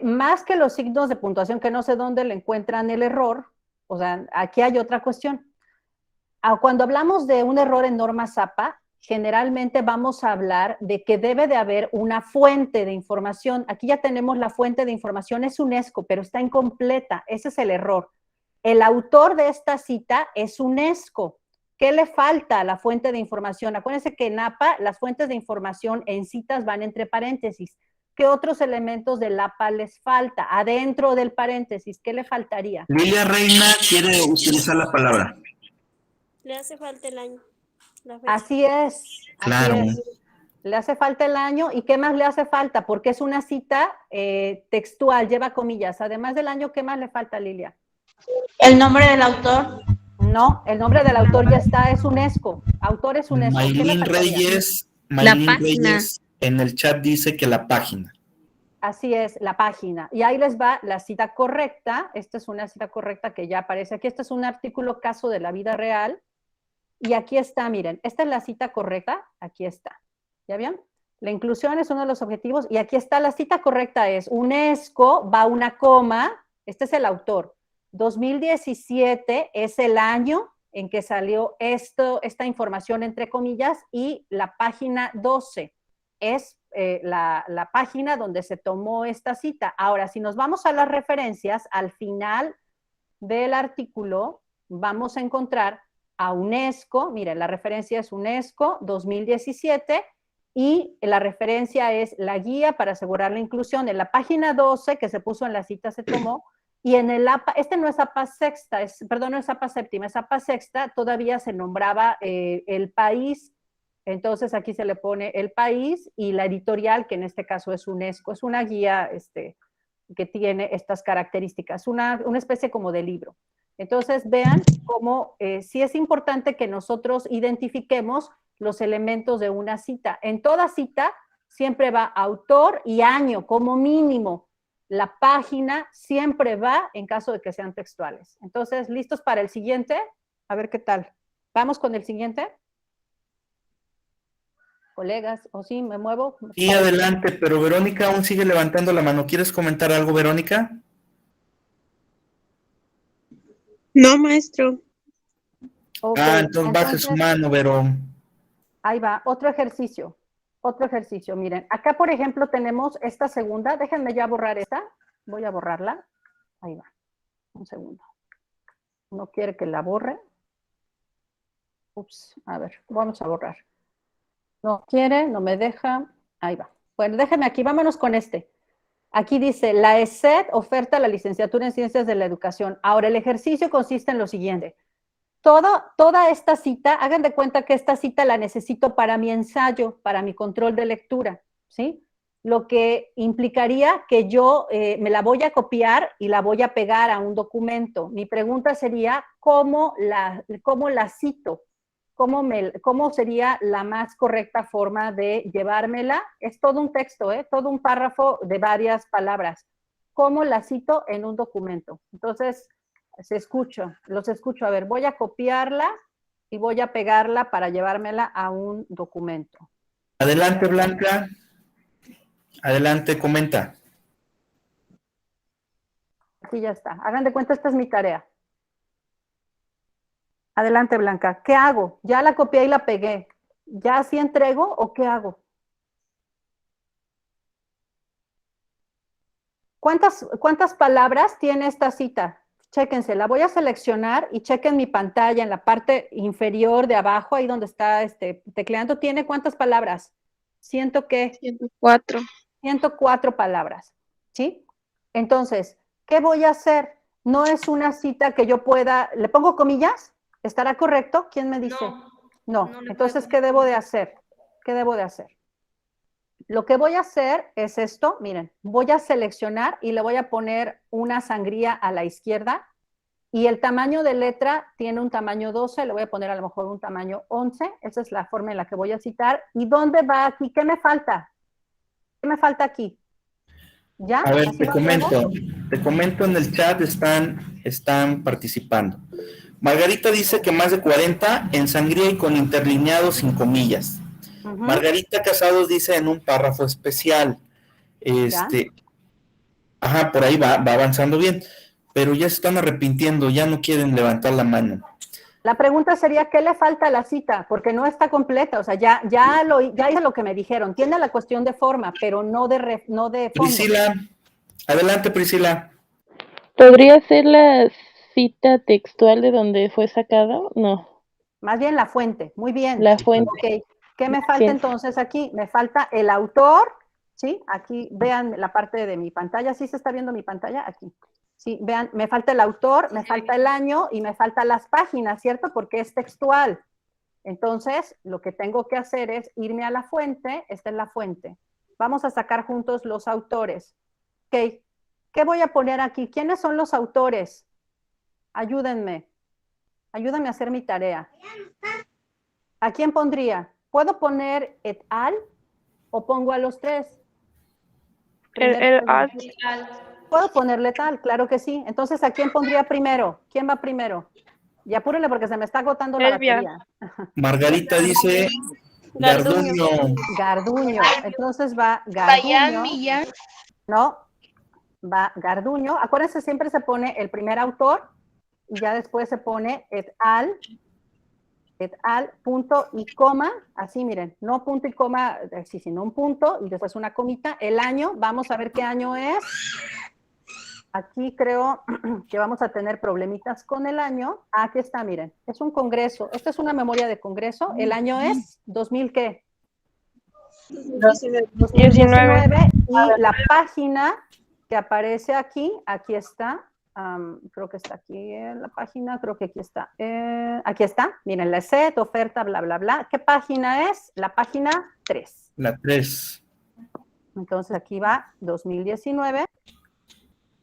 más que los signos de puntuación, que no sé dónde le encuentran el error, o sea, aquí hay otra cuestión. Cuando hablamos de un error en normas APA, generalmente vamos a hablar de que debe de haber una fuente de información. Aquí ya tenemos la fuente de información, es UNESCO, pero está incompleta. Ese es el error. El autor de esta cita es UNESCO. ¿Qué le falta a la fuente de información? Acuérdense que en APA las fuentes de información en citas van entre paréntesis. ¿Qué otros elementos del APA les falta? Adentro del paréntesis, ¿qué le faltaría? Lilia Reina quiere utilizar la palabra. Le hace falta el año. La fecha. Así es. Claro. Así es. Le hace falta el año. ¿Y qué más le hace falta? Porque es una cita textual, lleva comillas. Además del año, ¿qué más le falta, Lilia? El nombre del autor. No, el nombre del autor ya está, es UNESCO. Autor es UNESCO. Maylin Reyes, en el chat dice que la página. Así es, la página. Y ahí les va la cita correcta. Esta es una cita correcta que ya aparece aquí. Este es un artículo caso de la vida real. Y aquí está, miren, esta es la cita correcta. Aquí está. ¿Ya bien? La inclusión es uno de los objetivos. Y aquí está, la cita correcta es UNESCO, va una coma. Este es el autor. 2017 es el año en que salió esta información entre comillas y la página 12 es la página donde se tomó esta cita. Ahora, si nos vamos a las referencias, al final del artículo vamos a encontrar a UNESCO, miren, la referencia es UNESCO 2017 y la referencia es la guía para asegurar la inclusión. En la página 12 que se puso en la cita se tomó, Y en el APA, este no es APA sexta, perdón, no es APA séptima, es APA sexta, todavía se nombraba el país, entonces aquí se le pone el país y la editorial, que en este caso es UNESCO, es una guía que tiene estas características, una especie como de libro. Entonces vean cómo sí es importante que nosotros identifiquemos los elementos de una cita. En toda cita siempre va autor y año como mínimo. La página siempre va en caso de que sean textuales. Entonces, ¿listos para el siguiente? A ver qué tal. ¿Vamos con el siguiente? Colegas, ¿o sí me muevo? Sí, adelante, pero Verónica aún sigue levantando la mano. ¿Quieres comentar algo, Verónica? No, maestro. Okay, entonces baje su mano, Vero. Ahí va, otro ejercicio. Otro ejercicio, miren, acá por ejemplo tenemos esta segunda, déjenme ya borrar esta, voy a borrarla, ahí va, un segundo, no quiere que la borre, ups, a ver, vamos a borrar, no quiere, no me deja, ahí va, bueno, déjenme aquí, vámonos con este, aquí dice, la ESED oferta la licenciatura en Ciencias de la Educación, ahora el ejercicio consiste en lo siguiente, toda esta cita, hagan de cuenta que esta cita la necesito para mi ensayo, para mi control de lectura, ¿sí? Lo que implicaría que yo me la voy a copiar y la voy a pegar a un documento. Mi pregunta sería, ¿cómo la cito? ¿Cómo sería la más correcta forma de llevármela? Es todo un texto, todo un párrafo de varias palabras. ¿Cómo la cito en un documento? Entonces, los escucho. A ver, voy a copiarla y voy a pegarla para llevármela a un documento. Adelante, Blanca. Adelante, comenta. Aquí ya está. Hagan de cuenta, esta es mi tarea. Adelante, Blanca. ¿Qué hago? Ya la copié y la pegué. ¿Ya así entrego o qué hago? ¿Cuántas palabras tiene esta cita? Chéquense, la voy a seleccionar y chequen mi pantalla en la parte inferior de abajo, ahí donde está tecleando. ¿Tiene cuántas palabras? 104. 104 palabras, ¿sí? Entonces, ¿qué voy a hacer? No es una cita que yo pueda... ¿Le pongo comillas? ¿Estará correcto? ¿Quién me dice? No. Entonces, ¿qué debo de hacer? ¿Qué debo de hacer? Lo que voy a hacer es esto, miren, voy a seleccionar y le voy a poner una sangría a la izquierda y el tamaño de letra tiene un tamaño 12, le voy a poner a lo mejor un tamaño 11, esa es la forma en la que voy a citar. ¿Y dónde va aquí? ¿Qué me falta? ¿Qué me falta aquí? ¿Ya? A ver, te comento en el chat, están participando. Margarita dice que más de 40 en sangría y con interlineados sin comillas. Margarita Casados dice en un párrafo especial, por ahí va avanzando bien, pero ya se están arrepintiendo, ya no quieren levantar la mano. La pregunta sería, ¿qué le falta a la cita? Porque no está completa, o sea, ya hice lo que me dijeron, tiene la cuestión de forma, pero no de fondo. Priscila, adelante Priscila. ¿Podría ser la cita textual de donde fue sacado? No. Más bien la fuente, muy bien. La fuente. Ok. ¿Qué me falta entonces aquí? Me falta el autor, ¿sí? Aquí, vean la parte de mi pantalla, ¿sí se está viendo mi pantalla? Aquí. Sí, vean, me falta el autor, me falta el año y me faltan las páginas, ¿cierto? Porque es textual. Entonces, lo que tengo que hacer es irme a la fuente, esta es la fuente. Vamos a sacar juntos los autores. Ok, ¿qué voy a poner aquí? ¿Quiénes son los autores? Ayúdenme. Ayúdenme a hacer mi tarea. ¿A quién pondría? ¿Puedo poner et al o pongo a los tres? El al. ¿Puedo ponerle tal? Claro que sí. Entonces, ¿a quién pondría primero? ¿Quién va primero? Y apúrenle porque se me está agotando la batería. Margarita dice Garduño. Garduño. Entonces va Garduño. No, va Garduño. Acuérdense, siempre se pone el primer autor y ya después se pone et al, punto y coma, así miren, no punto y coma, sí, sino un punto y después una comita. El año, vamos a ver qué año es. Aquí creo que vamos a tener problemitas con el año. Aquí está, miren, es un congreso. Esta es una memoria de congreso. El año es 2000, ¿qué? 2019. Y la página que aparece aquí está, Creo que está aquí en la página, creo que aquí está, miren, la set, oferta, bla, bla, bla. ¿Qué página es? La página 3. La 3. Entonces aquí va 2019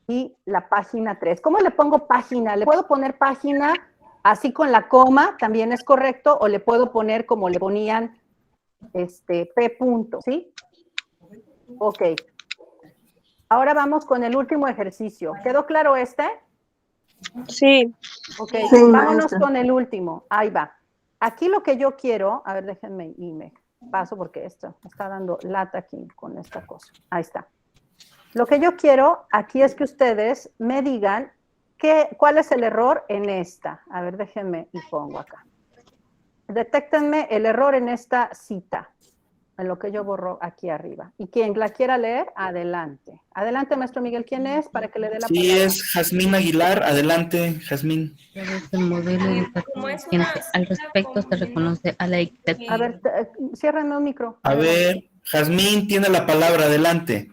y la página 3. ¿Cómo le pongo página? ¿Le puedo poner página así con la coma? También es correcto, o le puedo poner como le ponían P punto, ¿sí? Ok. Ahora vamos con el último ejercicio. ¿Quedó claro este? Sí. Ok, Sí, vámonos maestra. con el último. Ahí va. Aquí lo que yo quiero, a ver, déjenme y me paso porque esto me está dando lata aquí con esta cosa. Ahí está. Lo que yo quiero aquí es que ustedes me digan cuál es el error en esta. A ver, déjenme y pongo acá. Detéctenme el error en esta cita, en lo que yo borro aquí arriba. Y quien la quiera leer, adelante. Adelante, maestro Miguel, ¿quién es? Para que le dé la Sí, palabra. es Jazmín Aguilar. Adelante, Jazmín. Es el modelo educativo vigente. Al respecto se reconoce a la equitativa. A ver, ciérrenme un micro. A ver, Jazmín tiene la palabra, adelante.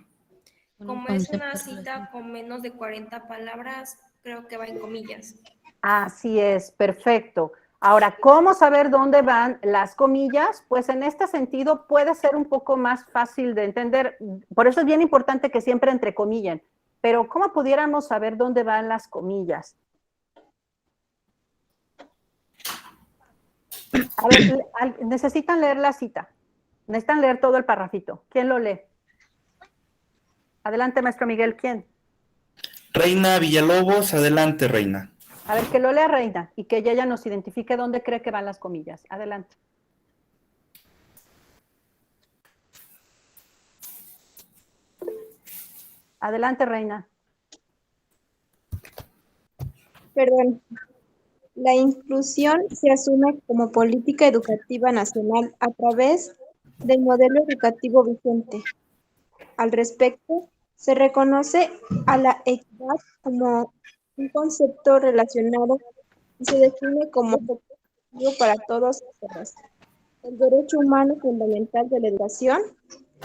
Como es una cita con menos de 40 palabras, creo que va en comillas. Así es, perfecto. Ahora, ¿cómo saber dónde van las comillas? Pues en este sentido puede ser un poco más fácil de entender. Por eso es bien importante que siempre entrecomillen. Pero ¿cómo pudiéramos saber dónde van las comillas? A ver, necesitan leer la cita. Necesitan leer todo el parrafito. ¿Quién lo lee? Adelante, maestro Miguel, ¿quién? Reina Villalobos, adelante, Reina. A ver, que lo lea Reina y que ella nos identifique dónde cree que van las comillas. Adelante. Adelante, Reina. Perdón. La inclusión se asume como política educativa nacional a través del modelo educativo vigente. Al respecto, se reconoce a la equidad como un concepto relacionado y se define como objetivo para todos y todas. El derecho humano fundamental de la educación,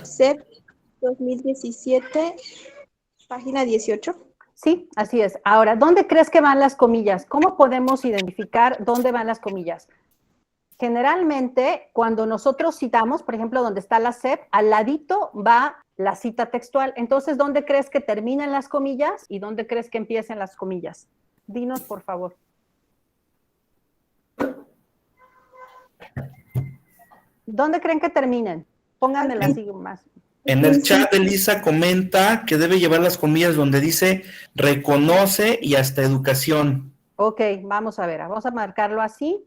CEP 2017, página 18. Sí, así es. Ahora, ¿dónde crees que van las comillas? ¿Cómo podemos identificar dónde van las comillas? Generalmente, cuando nosotros citamos, por ejemplo, donde está la CEP, al ladito va la cita textual. Entonces, ¿dónde crees que terminan las comillas y dónde crees que empiecen las comillas? Dinos, por favor. ¿Dónde creen que terminen? Pónganmela así más. En el chat, Elisa comenta que debe llevar las comillas donde dice reconoce y hasta educación. Ok, vamos a ver. Vamos a marcarlo así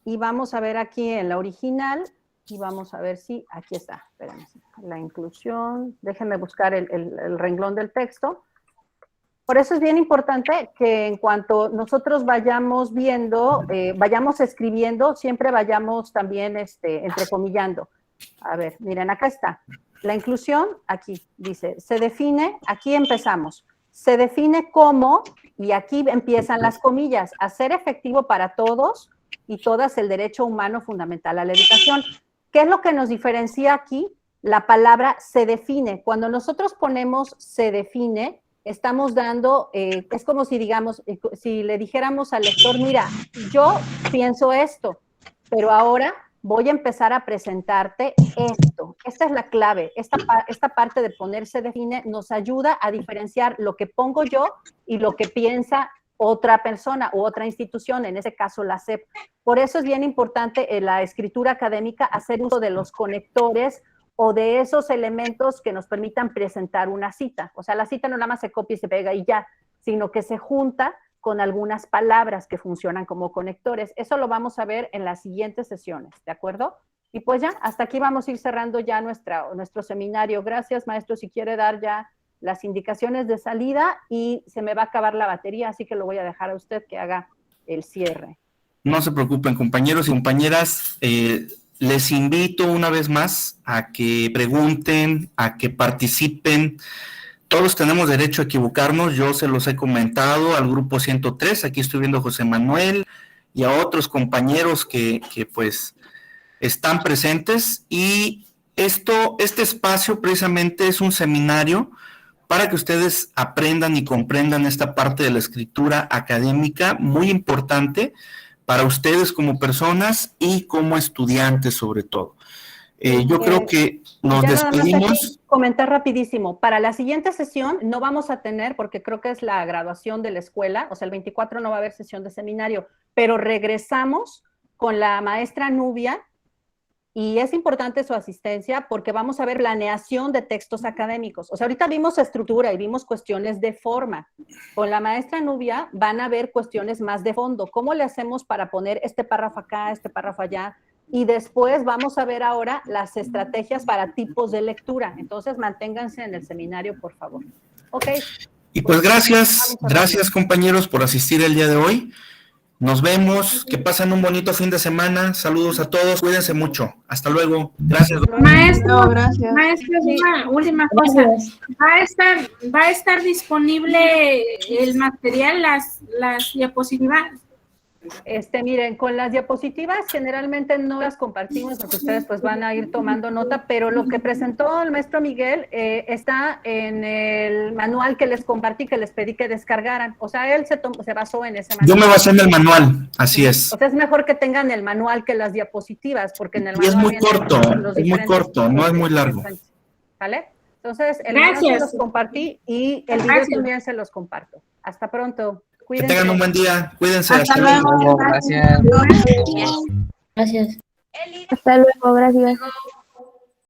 y vamos a ver aquí en la original y vamos a ver si aquí está. Espérenme. La inclusión. Déjenme buscar el renglón del texto. Por eso es bien importante que en cuanto nosotros vayamos viendo, vayamos escribiendo, siempre vayamos también entrecomillando. A ver, miren, acá está. La inclusión, aquí dice, se define, aquí empezamos, se define como, y aquí empiezan las comillas, hacer efectivo para todos y todas el derecho humano fundamental a la educación. ¿Qué es lo que nos diferencia aquí? La palabra se define. Cuando nosotros ponemos se define, estamos dando, es como si digamos, si le dijéramos al lector, mira, yo pienso esto, pero ahora voy a empezar a presentarte esto. Esta es la clave. Esta parte de ponerse define nos ayuda a diferenciar lo que pongo yo y lo que piensa otra persona u otra institución, en ese caso la SEP. Por eso es bien importante en la escritura académica hacer uso de los conectores o de esos elementos que nos permitan presentar una cita. O sea, la cita no nada más se copia y se pega y ya, sino que se junta con algunas palabras que funcionan como conectores. Eso lo vamos a ver en las siguientes sesiones, ¿de acuerdo? Y pues ya, hasta aquí vamos a ir cerrando ya nuestro seminario. Gracias, maestro, si quiere dar ya las indicaciones de salida y se me va a acabar la batería, así que lo voy a dejar a usted que haga el cierre. No se preocupen, compañeros y compañeras, les invito una vez más a que pregunten, a que participen. Todos tenemos derecho a equivocarnos, yo se los he comentado al grupo 103, aquí estoy viendo a José Manuel y a otros compañeros que pues están presentes, y este espacio precisamente es un seminario para que ustedes aprendan y comprendan esta parte de la escritura académica, muy importante para ustedes como personas y como estudiantes sobre todo. Yo creo que nos Ya nada más despedimos. aquí comentar rapidísimo. Para la siguiente sesión no vamos a tener, porque creo que es la graduación de la escuela, o sea, el 24 no va a haber sesión de seminario, pero regresamos con la maestra Nubia, y es importante su asistencia porque vamos a ver planeación de textos académicos. O sea, ahorita vimos estructura y vimos cuestiones de forma. Con la maestra Nubia van a ver cuestiones más de fondo. ¿Cómo le hacemos para poner este párrafo acá, este párrafo allá? Y después vamos a ver ahora las estrategias para tipos de lectura. Entonces, manténganse en el seminario, por favor. Ok. Y pues gracias compañeros por asistir el día de hoy. Nos vemos, que pasen un bonito fin de semana. Saludos a todos, cuídense mucho. Hasta luego. Gracias. Maestro, gracias. maestro, una última cosa. ¿Va a estar disponible el material, las diapositivas? Miren, con las diapositivas generalmente no las compartimos porque ustedes pues van a ir tomando nota, pero lo que presentó el maestro Miguel está en el manual que les compartí, que les pedí que descargaran. O sea, él se basó en ese manual. Yo me basé en el manual, así es. O sea, es mejor que tengan el manual que las diapositivas, porque en el manual Y es muy vienen corto, los es muy diferentes corto, no es muy largo. ¿Vale? Entonces, el manual se los compartí y el video también se los comparto. Hasta pronto. Cuídense. Que tengan un buen día. Cuídense. Hasta luego. Gracias. Gracias. Hasta luego, gracias.